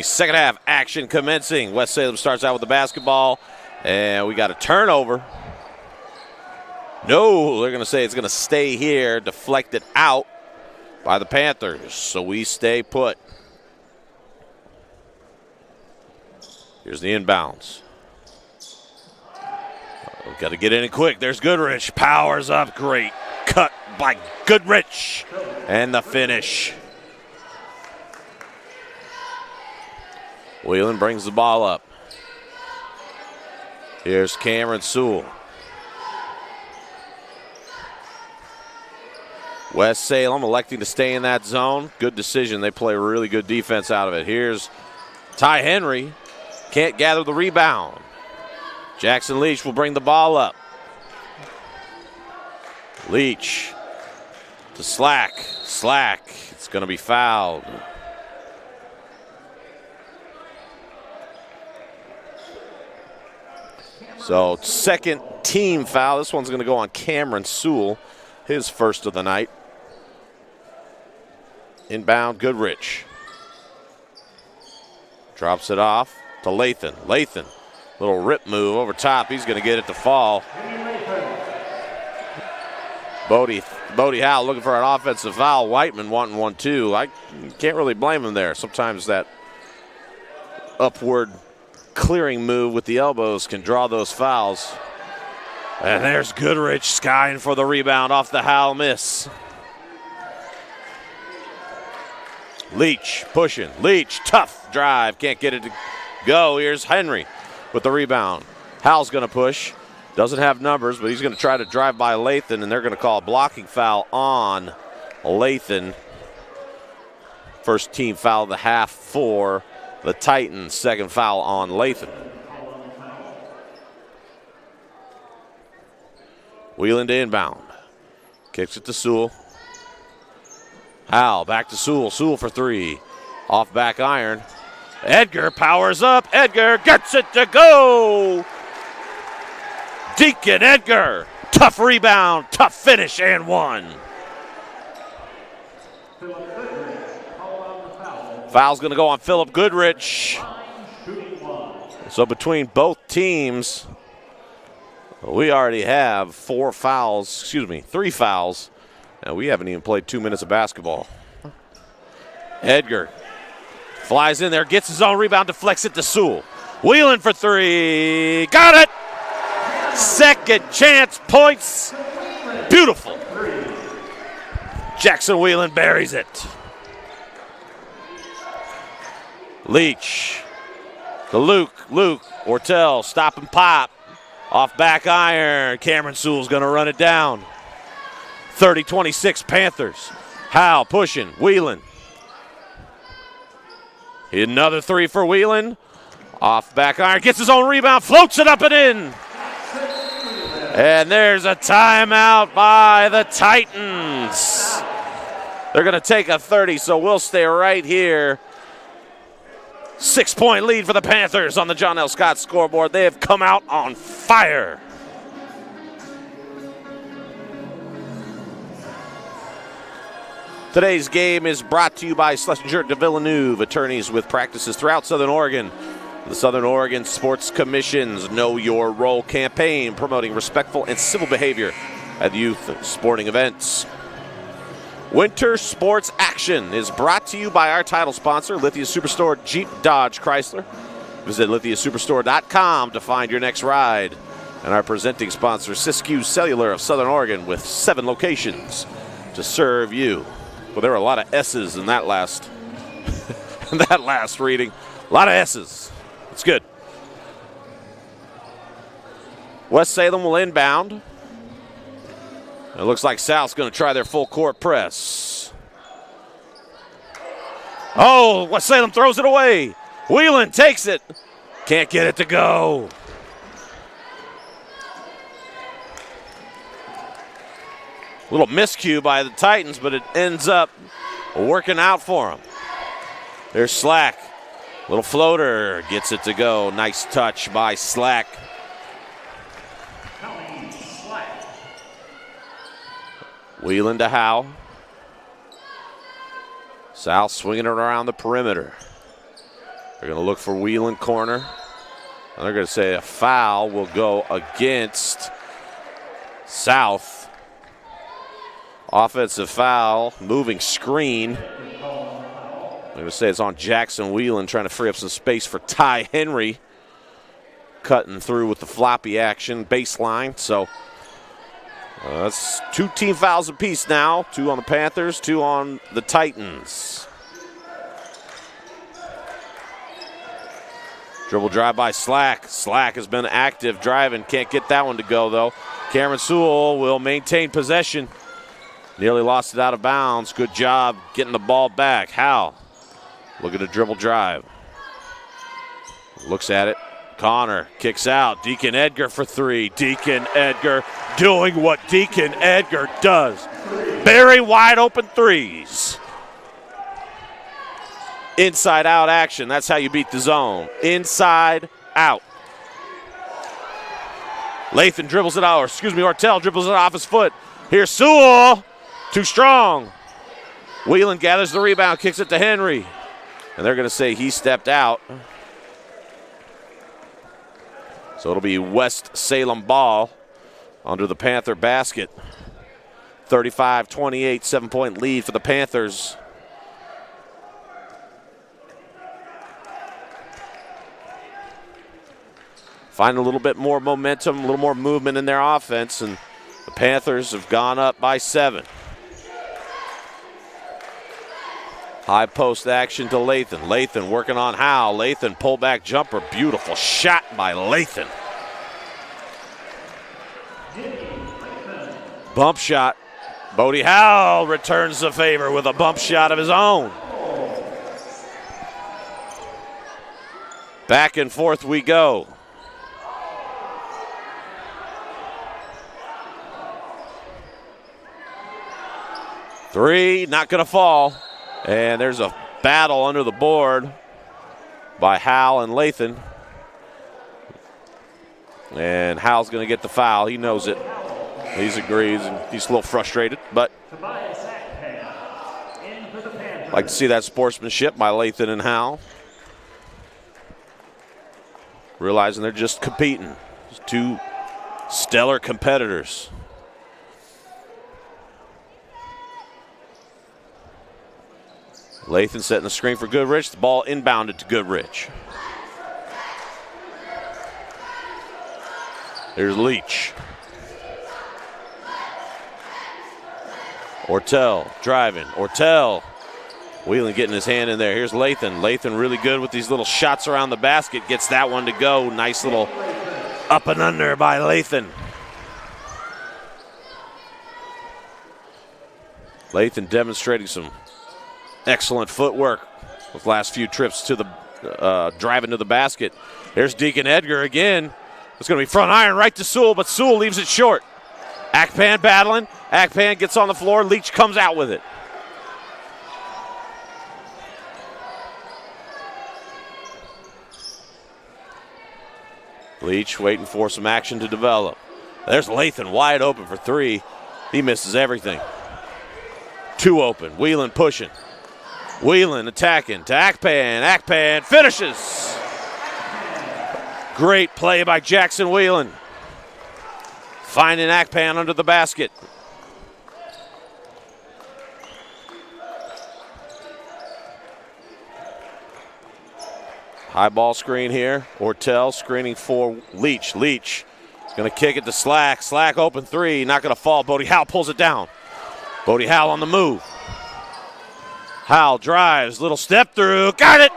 second half action commencing. West Salem starts out with the basketball, and we got a turnover. No, they're going to say it's going to stay here, deflected out by the Panthers, so we stay put. Here's the inbounds. We've got to get in it quick. There's Goodrich, powers up, great cut by Goodrich, and the finish. Whelan brings the ball up. Here's Cameron Sewell. West Salem electing to stay in that zone. Good decision. They play really good defense out of it. Here's Ty Henry. Can't gather the rebound. Jackson Leach will bring the ball up. Leach to Slack. Slack. It's going to be fouled. So second team foul. This one's going to go on Cameron Sewell, his first of the night. Inbound Goodrich. Drops it off to Lathan. Lathan, little rip move over top. He's going to get it to fall. Bodie Howell looking for an offensive foul. Whiteman wanting one too. I can't really blame him there. Sometimes that upward clearing move with the elbows can draw those fouls. And there's Goodrich skying for the rebound off the Howell miss. Leach pushing. Leach, tough drive. Can't get it to go. Here's Henry with the rebound. Howell's going to push. Doesn't have numbers, but he's going to try to drive by Lathan, and they're going to call a blocking foul on Lathan. First team foul of the half for the Titans. Second foul on Lathan. Wheeling to inbound. Kicks it to Sewell. Howell back to Sewell. Sewell for three. Off back iron. Edgar powers up. Edgar gets it to go. Deacon Edgar. Tough rebound. Tough finish and one. Foul's going to go on Philip Goodrich. So between both teams, we already have three fouls. And we haven't even played 2 minutes of basketball. Edgar flies in there, gets his own rebound, deflects it to Sewell. Wheeling for three. Got it! Second chance points. Beautiful. Jackson Wheeling buries it. Leach to Luke. Ortel, stop and pop. Off back iron. Cameron Sewell's going to run it down. 30-26 Panthers. Howell pushing, Whelan. Another three for Whelan. Off back iron, gets his own rebound, floats it up and in. And there's a timeout by the Titans. They're going to take a 30, so we'll stay right here. 6-point lead for the Panthers on the John L. Scott scoreboard. They have come out on fire. Today's game is brought to you by Schlesinger de Villeneuve, attorneys with practices throughout Southern Oregon. The Southern Oregon Sports Commission's Know Your Role campaign, promoting respectful and civil behavior at youth sporting events. Winter Sports Action is brought to you by our title sponsor, Lithia Superstore Jeep Dodge Chrysler. Visit lithiasuperstore.com to find your next ride. And our presenting sponsor, Siskiyou Cellular of Southern Oregon, with 7 locations to serve you. Well, there were a lot of S's in that last reading. A lot of S's. It's good. West Salem will inbound. It looks like South's going to try their full court press. Oh, West Salem throws it away. Whelan takes it. Can't get it to go. Little miscue by the Titans, but it ends up working out for them. There's Slack. Little floater gets it to go. Nice touch by Slack. Whelan to Howe. South swinging it around the perimeter. They're going to look for Whelan corner. And they're going to say a foul will go against South. Offensive foul, moving screen. I'm going to say it's on Jackson Whelan, trying to free up some space for Ty Henry. Cutting through with the floppy action, baseline. So that's 2 team fouls apiece now. 2 on the Panthers, 2 on the Titans. Dribble drive by Slack. Slack has been active driving. Can't get that one to go, though. Cameron Sewell will maintain possession. Nearly lost it out of bounds. Good job getting the ball back. Howell looking to dribble drive. Looks at it. Connor kicks out. Deacon Edgar for 3. Deacon Edgar doing what Deacon Edgar does. Very wide open threes. Inside out action. That's how you beat the zone. Inside out. Lathan dribbles it out. Ortel dribbles it off his foot. Here's Sewell. Too strong. Whelan gathers the rebound, kicks it to Henry. And they're going to say he stepped out. So it'll be West Salem ball under the Panther basket. 35-28, 7-point lead for the Panthers. Find a little bit more momentum, a little more movement in their offense, and the Panthers have gone up by 7. High post action to Lathan. Lathan working on Howell. Lathan pullback jumper. Beautiful shot by Lathan. Bump shot. Bodie Howell returns the favor with a bump shot of his own. Back and forth we go. Three, not going to fall. And there's a battle under the board by Howell and Lathan. And Howell's going to get the foul. He knows it. He agrees, and he's a little frustrated, but like to see that sportsmanship by Lathan and Howell. Realizing they're just competing. Just 2 stellar competitors. Lathan setting the screen for Goodrich. The ball inbounded to Goodrich. Here's Leach. Ortel driving. Ortel. Whelan getting his hand in there. Here's Lathan. Lathan really good with these little shots around the basket. Gets that one to go. Nice little up and under by Lathan. Lathan demonstrating some excellent footwork with last few trips to the driving to the basket. There's Deacon Edgar again. It's going to be front iron right to Sewell, but Sewell leaves it short. Akpan battling. Akpan gets on the floor. Leach comes out with it. Leach waiting for some action to develop. There's Lathan wide open for three. He misses everything. Two open. Whelan pushing. Whelan attacking to Akpan. Akpan finishes. Great play by Jackson Whelan. Finding Akpan under the basket. High ball screen here. Ortel screening for Leach. Leach is going to kick it to Slack. Slack open three. Not going to fall. Bodie Howell pulls it down. Bodie Howell on the move. Howell drives. Little step through. Got it.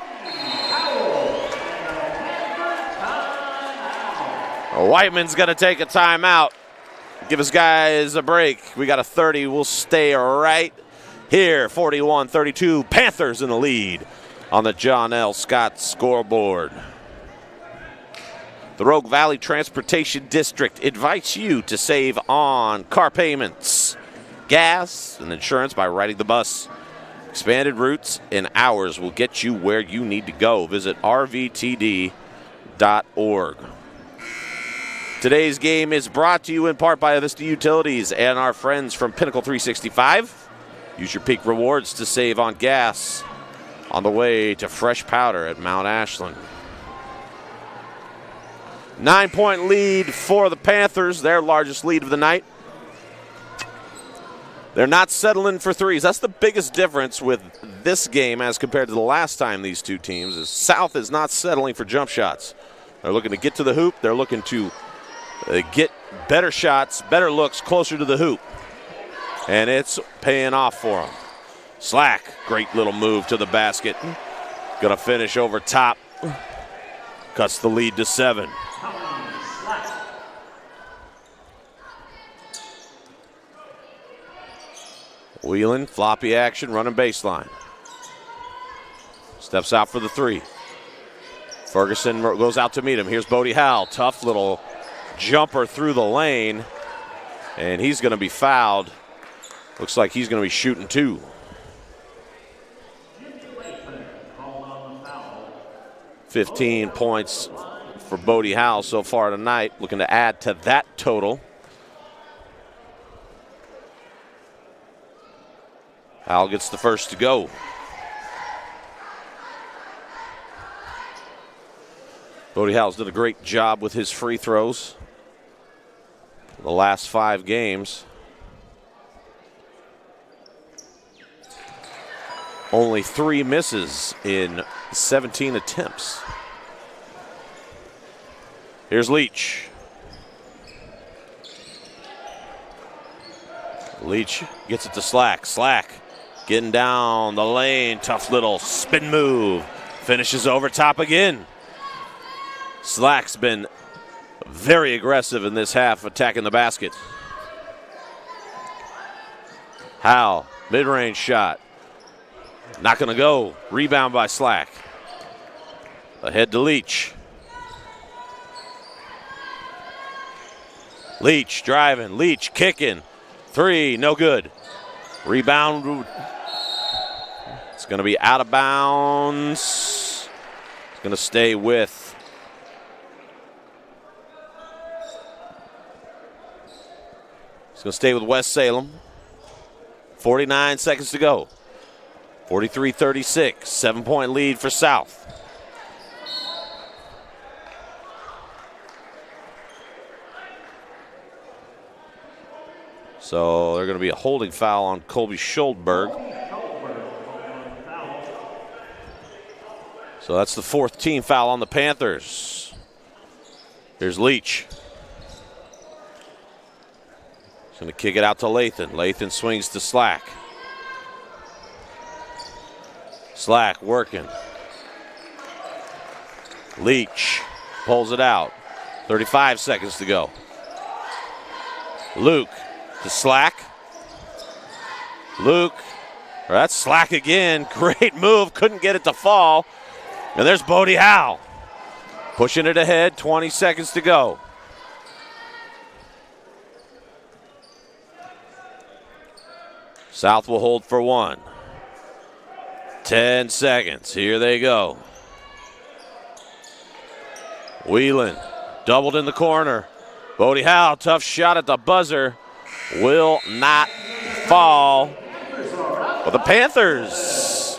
Whiteman's going to take a timeout. Give his guys a break. We got a 30. We'll stay right here. 41-32. Panthers in the lead on the John L. Scott scoreboard. The Rogue Valley Transportation District invites you to save on car payments, gas, and insurance by riding the bus. Expanded routes and hours will get you where you need to go. Visit rvtd.org. Today's game is brought to you in part by Avista Utilities and our friends from Pinnacle 365. Use your peak rewards to save on gas on the way to fresh powder at Mount Ashland. 9-point lead for the Panthers, their largest lead of the night. They're not settling for threes. That's the biggest difference with this game as compared to the last time these two teams is South is not settling for jump shots. They're looking to get to the hoop. They're looking to get better shots, better looks closer to the hoop. And it's paying off for them. Slack, great little move to the basket. Gonna finish over top. Cuts the lead to 7. Whelan, floppy action, running baseline. Steps out for the three. Ferguson goes out to meet him. Here's Bodie Howell. Tough little jumper through the lane. And he's going to be fouled. Looks like he's going to be shooting 2. $15 points for Bodie Howell so far tonight. Looking to add to that total. Howell gets the first to go. Bodie Howell's done a great job with his free throws the last 5 games. Only 3 misses in 17 attempts. Here's Leach. Leach gets it to Slack. Slack getting down the lane. Tough little spin move. Finishes over top again. Slack's been very aggressive in this half, attacking the basket. Howell, mid-range shot. Not going to go. Rebound by Slack. Ahead to Leach. Leach driving. Leach kicking. 3, no good. Rebound. It's going to be out of bounds. It's going to stay with West Salem. 49 seconds to go. 43-36, 7-point lead for South. So they're going to be a holding foul on Colby Schuldberg. So that's the 4th team foul on the Panthers. Here's Leach. He's going to kick it out to Lathan. Lathan swings to Slack. Slack working. Leach pulls it out. 35 seconds to go. Luke to Slack. Luke, that's Slack again. Great move, couldn't get it to fall. And there's Bodie Howe. Pushing it ahead, 20 seconds to go. South will hold for 1. 10 seconds, here they go. Whelan, doubled in the corner. Bodie Howe, tough shot at the buzzer. Will not fall. But the Panthers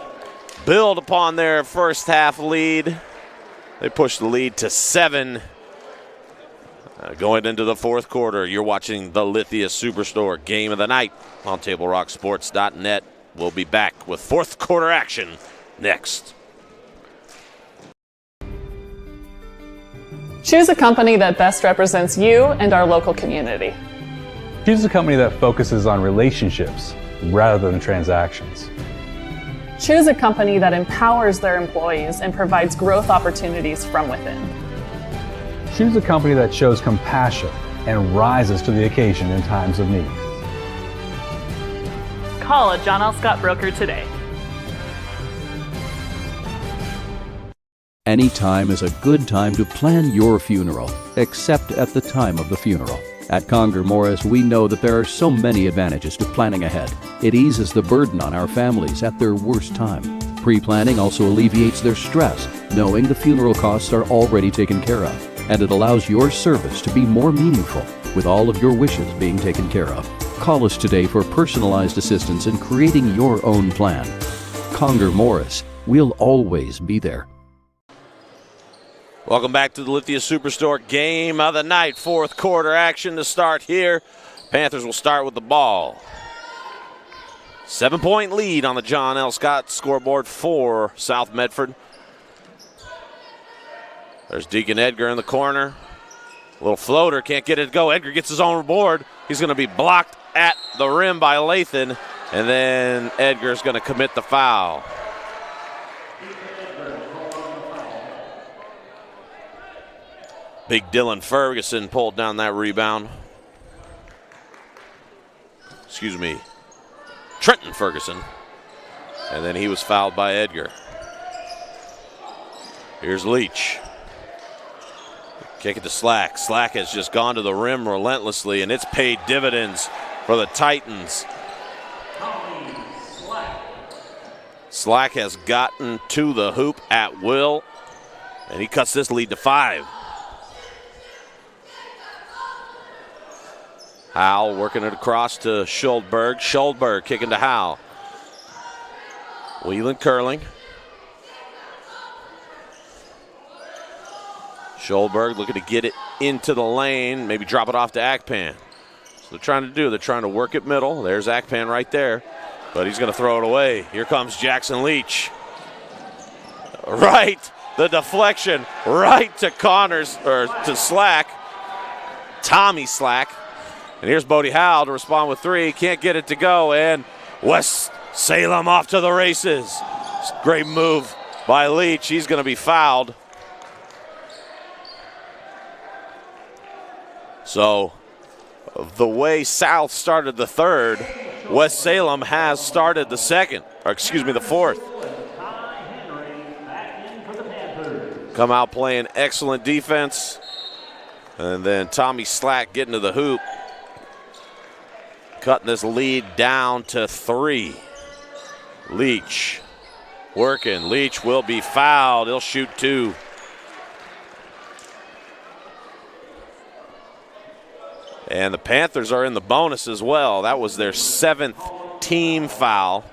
build upon their first half lead. They push the lead to 7. Going into the fourth quarter, you're watching the Lithia Superstore Game of the Night on TableRockSports.net. We'll be back with fourth quarter action next. Choose a company that best represents you and our local community. Choose a company that focuses on relationships rather than transactions. Choose a company that empowers their employees and provides growth opportunities from within. Choose a company that shows compassion and rises to the occasion in times of need. Call a John L. Scott broker today. Any time is a good time to plan your funeral, except at the time of the funeral. At Conger Morris, we know that there are so many advantages to planning ahead. It eases the burden on our families at their worst time. Pre-planning also alleviates their stress, knowing the funeral costs are already taken care of. And it allows your service to be more meaningful, with all of your wishes being taken care of. Call us today for personalized assistance in creating your own plan. Conger Morris, we'll always be there. Welcome back to the Lithia Superstore Game of the Night. Fourth quarter action to start here. Panthers will start with the ball. 7-point lead on the John L. Scott scoreboard for South Medford. There's Deacon Edgar in the corner. A little floater, can't get it to go. Edgar gets his own board. He's going to be blocked at the rim by Lathan, and then Edgar's going to commit the foul. Big Dylan Ferguson pulled down that rebound. Excuse me, Trenton Ferguson. And then he was fouled by Edgar. Here's Leach. Kick it to Slack. Slack has just gone to the rim relentlessly, and it's paid dividends for the Titans. Slack has gotten to the hoop at will, and he cuts this lead to 5. Howell working it across to Schuldberg. Schuldberg kicking to Howell. Whelan curling. Schuldberg looking to get it into the lane, maybe drop it off to Akpan. So they're trying to work it middle. There's Akpan right there, but he's going to throw it away. Here comes Jackson Leach. Right, the deflection right to Connors, or to Slack. Tommy Slack. And here's Bodie Howe to respond with 3. Can't get it to go, and West Salem off to the races. Great move by Leach. He's going to be fouled. So the way South started the third, West Salem has started the second, or excuse me, the fourth. Come out playing excellent defense. And then Tommy Slack getting to the hoop. Cutting this lead down to 3. Leach working. Leach will be fouled. He'll shoot 2. And the Panthers are in the bonus as well. That was their 7th team foul.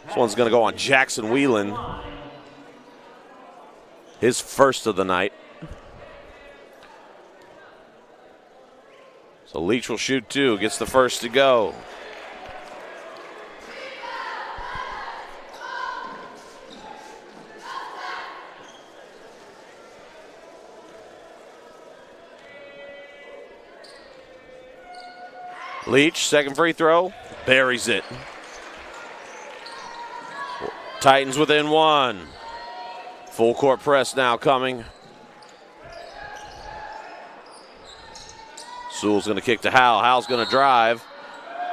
This one's going to go on Jackson Whelan. His first of the night. So Leach will shoot 2, gets the first to go. Leach, second free throw, buries it. Titans within 1. Full court press now coming. Sewell's going to kick to Howell. Howell's going to drive.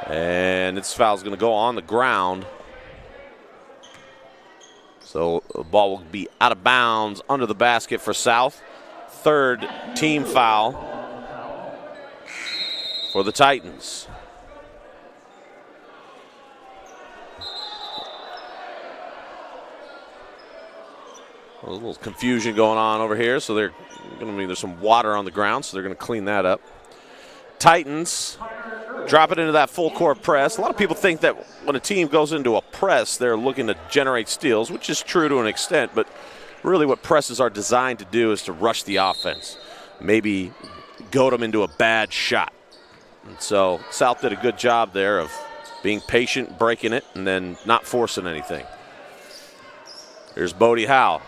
And this foul's going to go on the ground. So the ball will be out of bounds under the basket for South. Third team foul for the Titans. A little confusion going on over here, so there's some water on the ground, so they're going to clean that up. Titans drop it into that full court press. A lot of people think that when a team goes into a press, they're looking to generate steals, which is true to an extent, but really what presses are designed to do is to rush the offense, maybe goad them into a bad shot. And so South did a good job there of being patient, breaking it, and then not forcing anything. Here's Bodie Howe.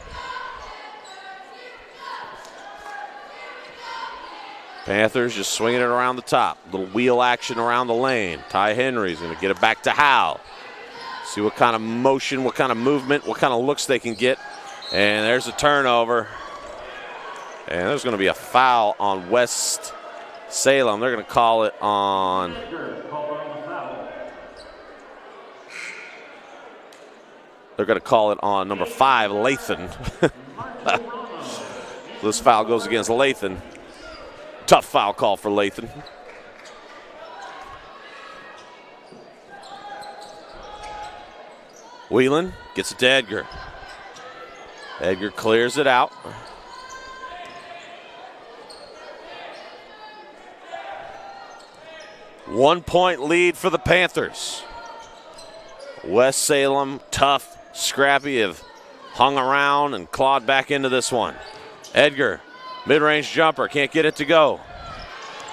Panthers just swinging it around the top. Little wheel action around the lane. Ty Henry's going to get it back to Howe. See what kind of motion, what kind of movement, what kind of looks they can get. And there's a turnover. And there's going to be a foul on West Salem. They're going to call it on... They're going to call it on number 5, Lathan. This foul goes against Lathan. Tough foul call for Lathan. Whelan gets it to Edgar. Edgar clears it out. One-point lead for the Panthers. West Salem, tough, scrappy, have hung around and clawed back into this one. Edgar. Mid-range jumper, can't get it to go.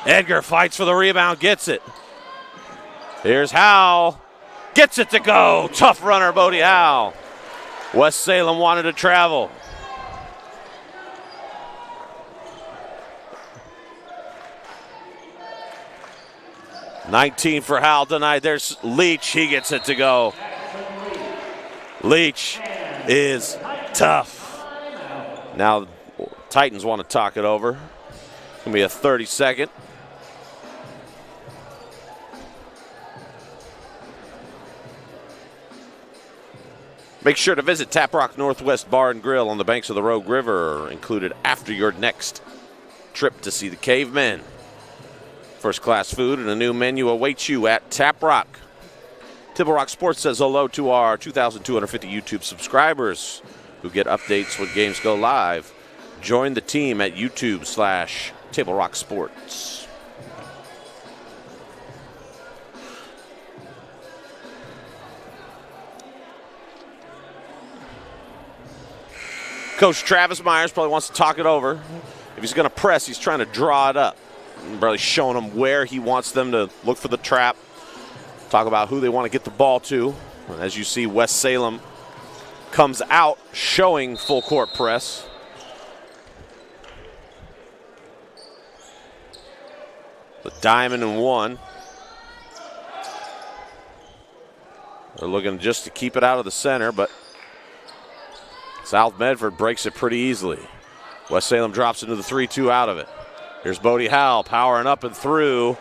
Edgar fights for the rebound, gets it. Here's Howe, gets it to go. Tough runner, Bodie Howe. West Salem wanted to travel. $19 for Howe tonight. There's Leach, he gets it to go. Leach is tough. Now, Titans want to talk it over. It's going to be a 30-second. Make sure to visit Tap Rock Northwest Bar and Grill on the banks of the Rogue River, included after your next trip to see the Cavemen. First-class food and a new menu awaits you at Tap Rock. Tibble Rock Sports says hello to our 2,250 YouTube subscribers who get updates when games go live. Join the team at YouTube/Table Rock Sports. Coach Travis Myers probably wants to talk it over. If he's going to press, he's trying to draw it up. Really showing them where he wants them to look for the trap. Talk about who they want to get the ball to. And as you see, West Salem comes out showing full court press. The diamond and one. They're looking just to keep it out of the center, but South Medford breaks it pretty easily. West Salem drops into the 3-2 out of it. Here's Bodie Howe powering up and through,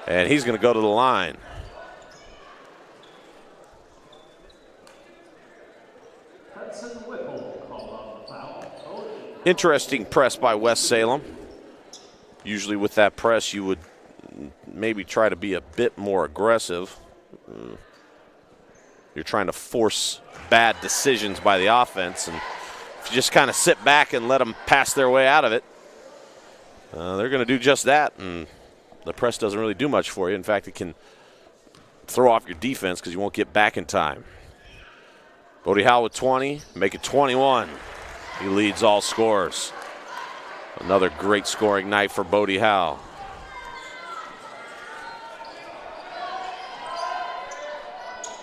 and he's going to go to the line. Interesting press by West Salem. Usually with that press, you would maybe try to be a bit more aggressive. You're trying to force bad decisions by the offense, and if you just kind of sit back and let them pass their way out of it, they're going to do just that, and the press doesn't really do much for you. In fact, it can throw off your defense because you won't get back in time. Bodie Howe with 20, make it 21. He leads all scorers. Another great scoring night for Bodie Howe.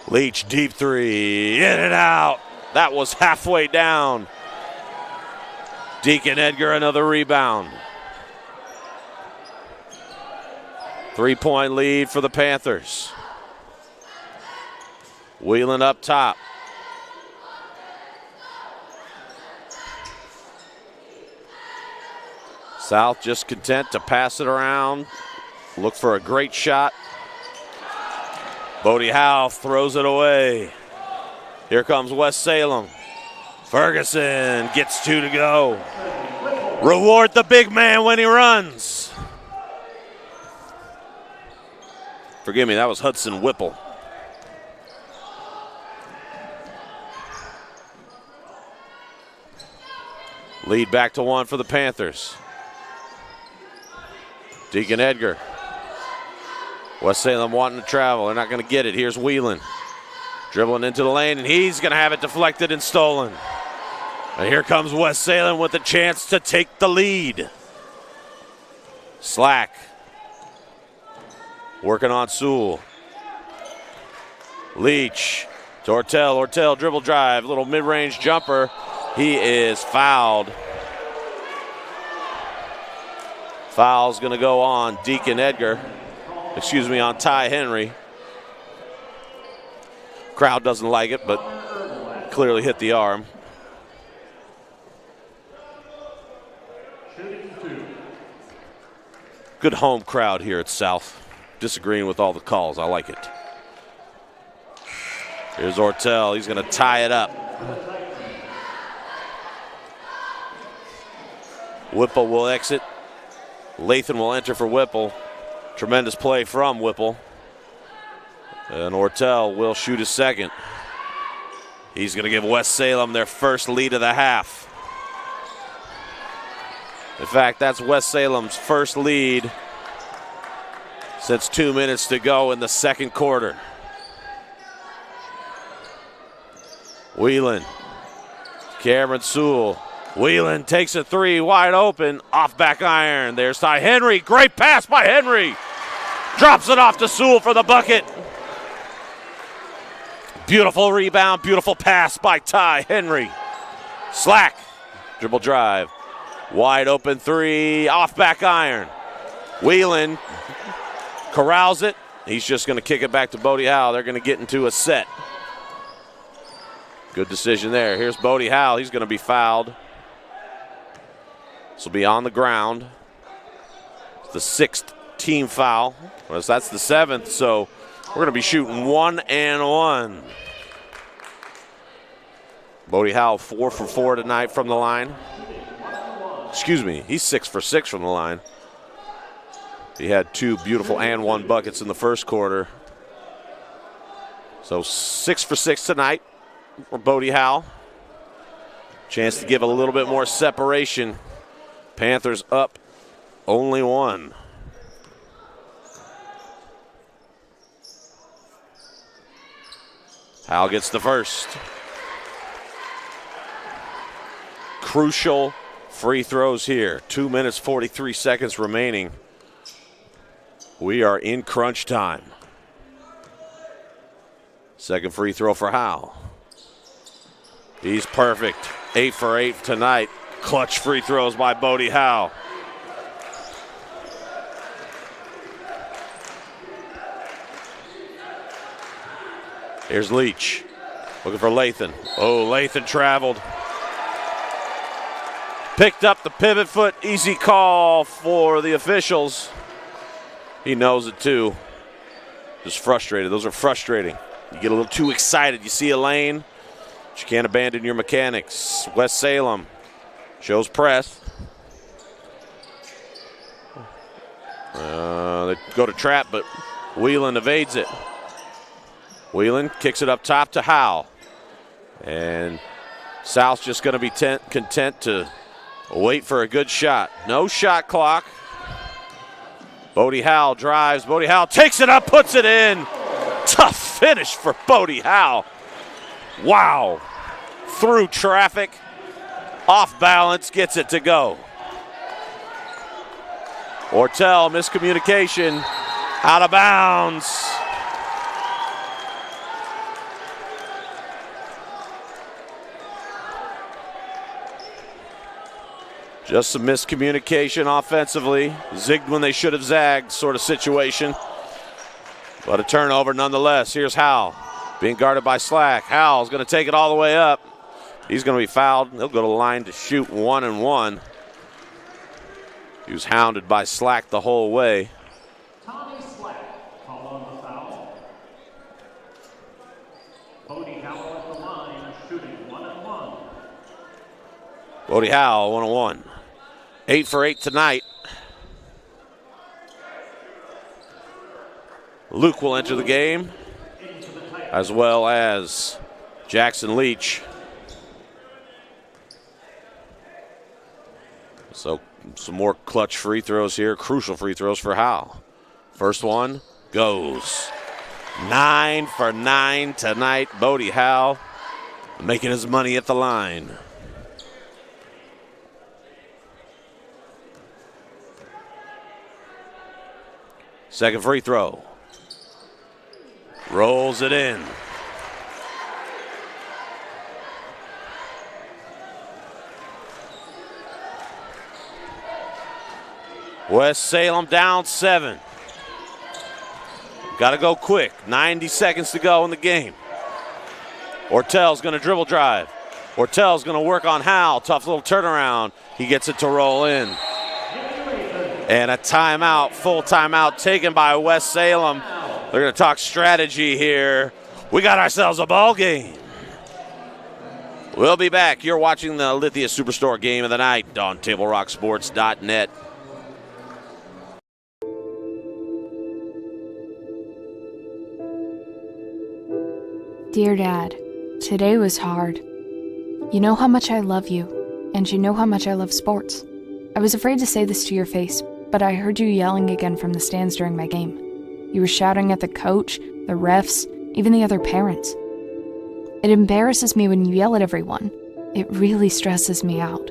Leach, deep three, in and out. That was halfway down. Deacon Edgar, another rebound. 3-point lead for the Panthers. Wheeling up top. South just content to pass it around, look for a great shot, Bodie Howe throws it away. Here comes West Salem. Ferguson gets 2 to go. Reward the big man when he runs. Forgive me, that was Hudson Whipple. Lead back to 1 for the Panthers. Deacon Edgar. West Salem wanting to travel. They're not going to get it. Here's Whelan. Dribbling into the lane, and he's going to have it deflected and stolen. And here comes West Salem with a chance to take the lead. Slack. Working on Sewell. Leach. To Ortel. Ortel dribble drive. Little mid-range jumper. He is fouled. Foul's going to go on Deacon Edgar. Excuse me, on Ty Henry. Crowd doesn't like it, but clearly hit the arm. Good home crowd here at South. Disagreeing with all the calls. I like it. Here's Ortel. He's going to tie it up. Whipple will exit. Lathan will enter for Whipple. Tremendous play from Whipple. And Ortel will shoot his second. He's going to give West Salem their first lead of the half. In fact, that's West Salem's first lead since 2 minutes to go in the second quarter. Whelan. Cameron Sewell. Whelan takes a 3 wide open. Off back iron. There's Ty Henry. Great pass by Henry. Drops it off to Sewell for the bucket. Beautiful rebound. Beautiful pass by Ty Henry. Slack. Dribble drive. Wide open 3. Off back iron. Whelan corrals it. He's just going to kick it back to Bodie Howe. They're going to get into a set. Good decision there. Here's Bodie Howe. He's going to be fouled. This will be on the ground. It's the 6th team foul. Well, that's the 7th, so we're going to be shooting 1 and 1. Bodie Howe 4 for 4 tonight from the line. Excuse me, he's 6 for 6 from the line. He had 2 beautiful and 1 buckets in the first quarter. So 6 for 6 tonight for Bodie Howe. Chance to give a little bit more separation. Panthers up only 1. Howe gets the first. Crucial free throws here. 2 minutes, 43 seconds remaining. We are in crunch time. Second free throw for Howe. He's perfect. 8 for 8 tonight. Clutch free throws by Bodie Howe. Here's Leach. Looking for Lathan. Oh, Lathan traveled. Picked up the pivot foot. Easy call for the officials. He knows it too. Just frustrated. Those are frustrating. You get a little too excited. You see a lane, but you can't abandon your mechanics. West Salem shows press. They go to trap, but Whelan evades it. Whelan kicks it up top to Howe. And South's just going to be content to wait for a good shot. No shot clock. Bodie Howe drives. Bodie Howe takes it up, puts it in. Tough finish for Bodie Howe. Wow. Through traffic. Off balance, gets it to go. Ortel, miscommunication. Out of bounds. Just some miscommunication offensively. Zigged when they should have zagged sort of situation. But a turnover nonetheless. Here's Howe being guarded by Slack. Howell's going to take it all the way up. He's going to be fouled. He'll go to the line to shoot 1 and 1. He was hounded by Slack the whole way. Bodie Howell, 1-1. 8 for 8 tonight. Luke will enter the game, as well as Jackson Leach. So some more clutch free throws here, crucial free throws for Howell. First one goes. 9 for 9 tonight. Bodie Howell making his money at the line. Second free throw. Rolls it in. West Salem down 7. Got to go quick. 90 seconds to go in the game. Ortel's going to dribble drive. Ortel's going to work on Howell. Tough little turnaround. He gets it to roll in. And a timeout, full timeout taken by West Salem. They're going to talk strategy here. We got ourselves a ball game. We'll be back. You're watching the Lithia Superstore Game of the Night on TableRockSports.net. Dear Dad, today was hard. You know how much I love you, and you know how much I love sports. I was afraid to say this to your face, but I heard you yelling again from the stands during my game. You were shouting at the coach, the refs, even the other parents. It embarrasses me when you yell at everyone. It really stresses me out.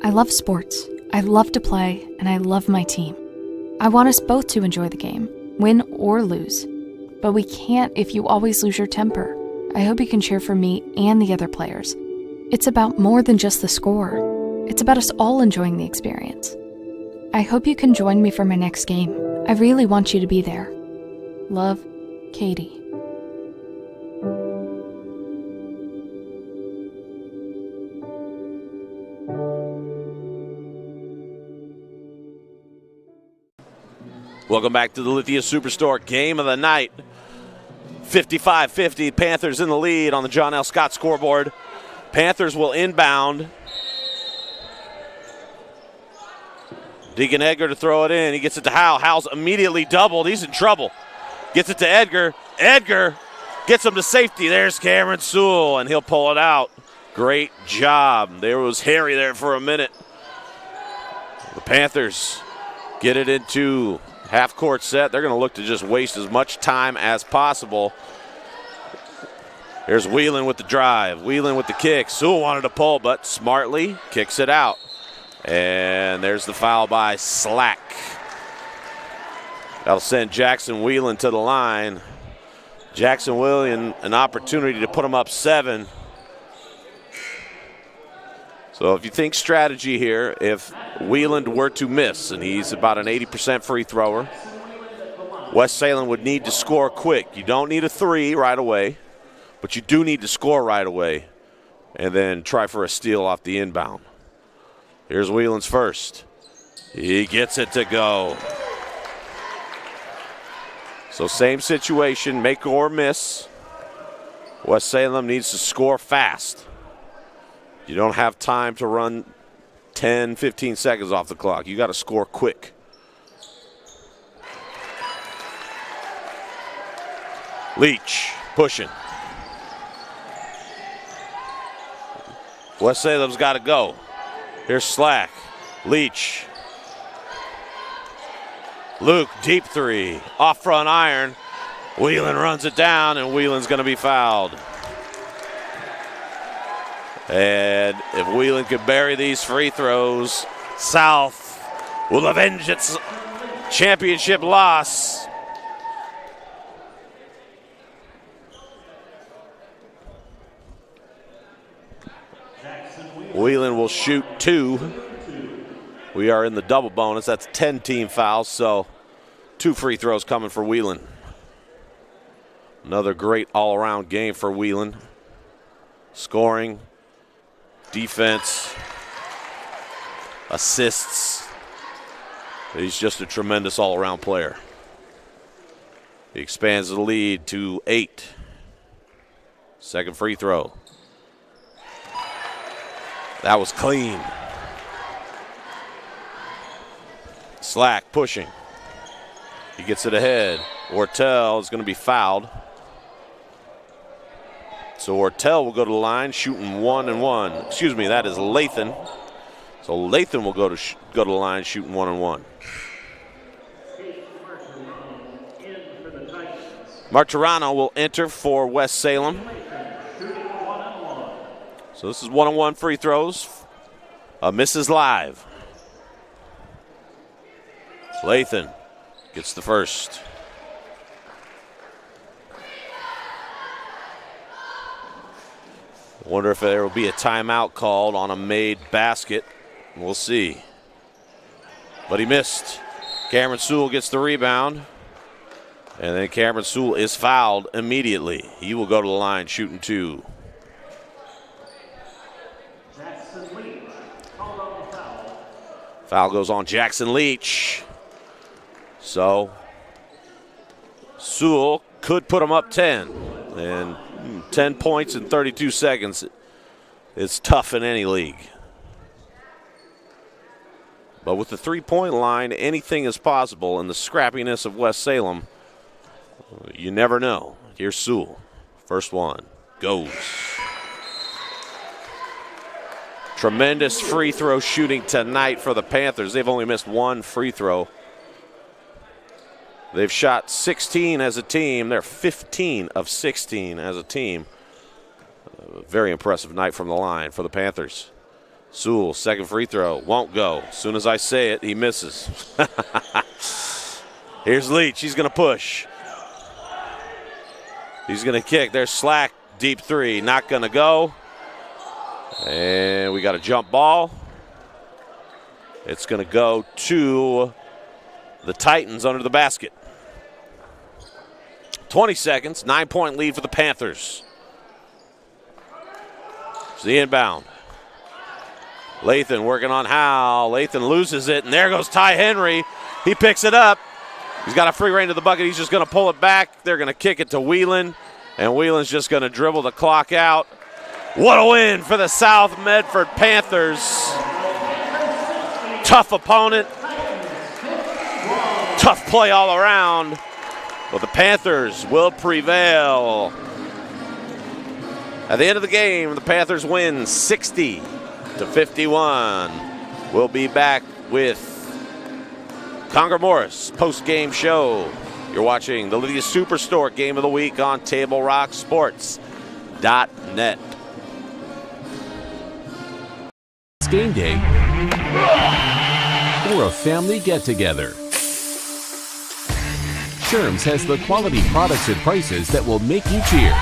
I love sports, I love to play, and I love my team. I want us both to enjoy the game, win or lose. But we can't if you always lose your temper. I hope you can cheer for me and the other players. It's about more than just the score. It's about us all enjoying the experience. I hope you can join me for my next game. I really want you to be there. Love, Katie. Welcome back to the Lithia Superstore Game of the Night. 55-50, Panthers in the lead on the John L. Scott scoreboard. Panthers will inbound. Deacon Edgar to throw it in. He gets it to Howell. Howell's immediately doubled. He's in trouble. Gets it to Edgar. Edgar gets him to safety. There's Cameron Sewell, and he'll pull it out. Great job. There was Harry there for a minute. The Panthers get it into half-court set. They're going to look to just waste as much time as possible. Here's Whelan with the drive. Whelan with the kick. Sewell wanted to pull, but smartly kicks it out. And there's the foul by Slack. That'll send Jackson Whelan to the line. Jackson Whelan, an opportunity to put him up 7. So if you think strategy here, if Whelan were to miss, and he's about an 80% free thrower, West Salem would need to score quick. You don't need a 3 right away, but you do need to score right away and then try for a steal off the inbound. Here's Whelan's first. He gets it to go. So same situation, make or miss. West Salem needs to score fast. You don't have time to run 10, 15 seconds off the clock. You got to score quick. Leach pushing. West Salem's got to go. Here's Slack. Leach. Luke, deep 3. Off front iron. Whelan runs it down, and Whelan's going to be fouled. And if Whelan could bury these free throws, South will avenge its championship loss. Whelan will shoot 2. We are in the double bonus. That's 10 team fouls, so 2 free throws coming for Whelan. Another great all-around game for Whelan. Scoring, defense, assists. He's just a tremendous all-around player. He expands the lead to 8. Second free throw. That was clean. Slack pushing. He gets it ahead. Ortel is going to be fouled. So Ortel will go to the line shooting 1 and 1. Excuse me, that is Lathan. So Lathan will go to the line shooting 1 and 1. Martirano will enter for West Salem. So this is 1-on-1 free throws. Misses live. Lathan gets the first. I wonder if there will be a timeout called on a made basket. We'll see. But he missed. Cameron Sewell gets the rebound. And then Cameron Sewell is fouled immediately. He will go to the line shooting 2. Foul goes on Jackson Leach. So Sewell could put him up 10. And 10 points in 32 seconds is tough in any league. But with the three-point line, anything is possible. And the scrappiness of West Salem, you never know. Here's Sewell. First one goes. Tremendous free throw shooting tonight for the Panthers. They've only missed one free throw. They've shot 16 as a team. They're 15 of 16 as a team. A very impressive night from the line for the Panthers. Sewell, second free throw, won't go. As soon as I say it, he misses. Here's Leach. He's going to push. He's going to kick. There's Slack, deep three. Not going to go. And we got a jump ball. It's going to go to the Titans under the basket. 20 seconds, 9-point lead for the Panthers. It's the inbound. Lathan working on Howell. Lathan loses it, and there goes Ty Henry. He picks it up. He's got a free rein to the bucket. He's just going to pull it back. They're going to kick it to Whelan, and Whelan's just going to dribble the clock out. What a win for the South Medford Panthers. Tough opponent. Tough play all around. But the Panthers will prevail. At the end of the game, the Panthers win 60-51. We'll be back with Conger Morris post-game show. You're watching the Lydia Superstore Game of the Week on TableRockSports.net. It's game day or a family get-together. Sherm's has the quality products and prices that will make you cheer.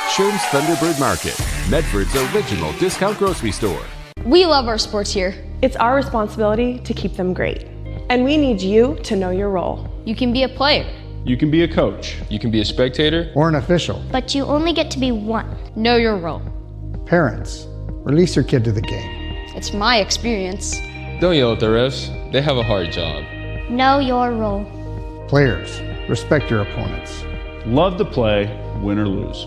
Sherm's Thunderbird Market, Medford's original discount grocery store. We love our sports here. It's our responsibility to keep them great. And we need you to know your role. You can be a player. You can be a coach. You can be a spectator. Or an official. But you only get to be one. Know your role. Parents, release your kid to the game. It's my experience. Don't yell at the refs. They have a hard job. Know your role. Players, respect your opponents. Love to play, win or lose.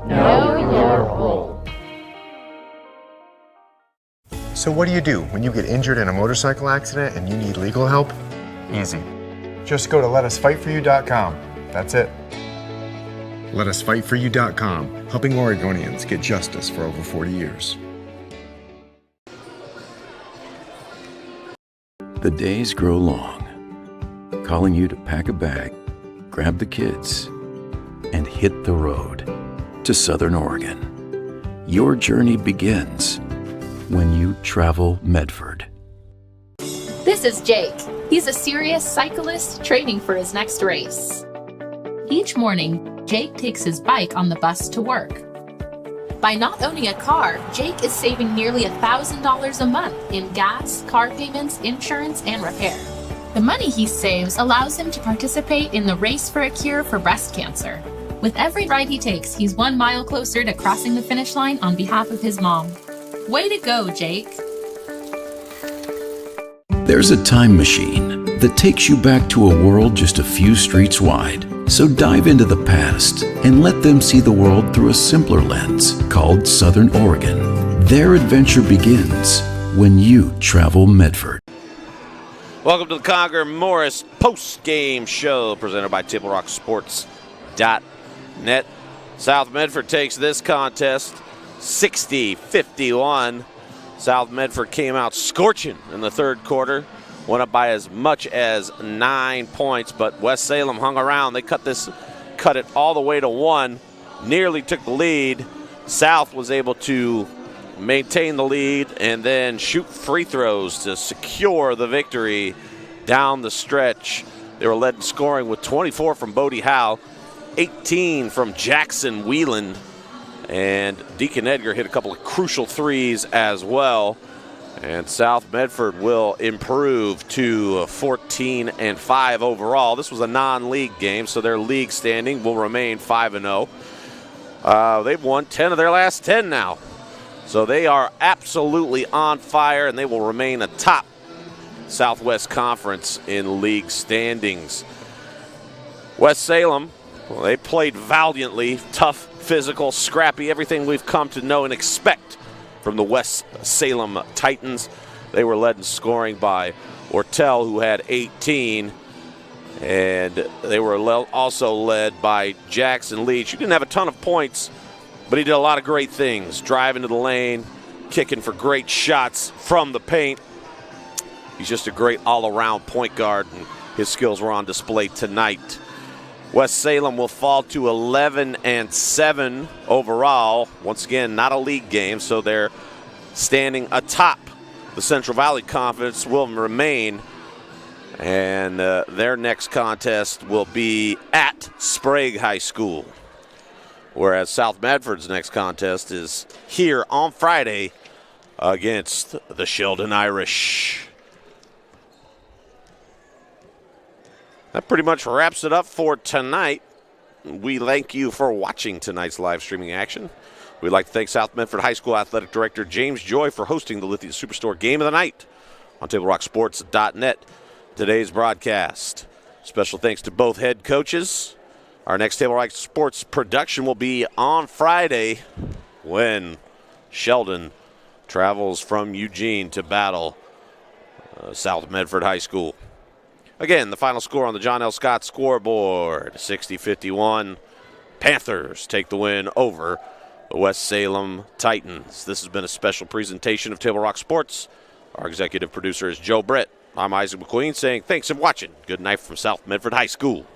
Know your role. So what do when you get injured in a motorcycle accident and you need legal help? Easy. Just go to letusfightforyou.com. That's it. Letusfightforyou.com, helping Oregonians get justice for over 40 years. The days grow long, calling you to pack a bag, grab the kids, and hit the road to Southern Oregon. Your journey begins when you travel Medford. This is Jake. He's a serious cyclist training for his next race. Each morning, Jake takes his bike on the bus to work. By not owning a car, Jake is saving nearly $1,000 a month in gas, car payments, insurance, and repair. The money he saves allows him to participate in the Race for a Cure for breast cancer. With every ride he takes, he's 1 mile closer to crossing the finish line on behalf of his mom. Way to go, Jake. There's a time machine that takes you back to a world just a few streets wide. So dive into the past and let them see the world through a simpler lens called Southern Oregon. Their adventure begins when you travel Medford. Welcome to the Conger Morris post-game show presented by TableRockSports.net. South Medford takes this contest 60-51. South Medford came out scorching in the third quarter. Went up by as much as 9 points, but West Salem hung around. They cut it all the way to 1. Nearly took the lead. South was able to maintain the lead and then shoot free throws to secure the victory down the stretch. They were led in scoring with 24 from Bodie Howe, 18 from Jackson Whelan, and Deacon Edgar hit a couple of crucial threes as well. And South Medford will improve to 14-5 overall. This was a non-league game, so their league standing will remain 5-0. They've won 10 of their last 10 now. So they are absolutely on fire, and they will remain atop Southwest Conference in league standings. West Salem, well, they played valiantly, tough, physical, scrappy, everything we've come to know and expect from the West Salem Titans. They were led in scoring by Ortel, who had 18, and they were also led by Jackson Leach, who didn't have a ton of points, but he did a lot of great things, driving to the lane, kicking for great shots from the paint. He's just a great all-around point guard, and his skills were on display tonight. West Salem will fall to 11-7 overall. Once again, not a league game, so they're standing atop the Central Valley Conference will remain. And their next contest will be at Sprague High School, whereas South Medford's next contest is here on Friday against the Sheldon Irish. That pretty much wraps it up for tonight. We thank you for watching tonight's live streaming action. We'd like to thank South Medford High School Athletic Director James Joy for hosting the Lithia Superstore Game of the Night on TableRockSports.net. Today's broadcast. Special thanks to both head coaches. Our next Table Rock Sports production will be on Friday when Sheldon travels from Eugene to battle South Medford High School. Again, the final score on the John L. Scott scoreboard, 60-51. Panthers take the win over the West Salem Titans. This has been a special presentation of Table Rock Sports. Our executive producer is Joe Brett. I'm Isaac McQueen saying thanks for watching. Good night from South Medford High School.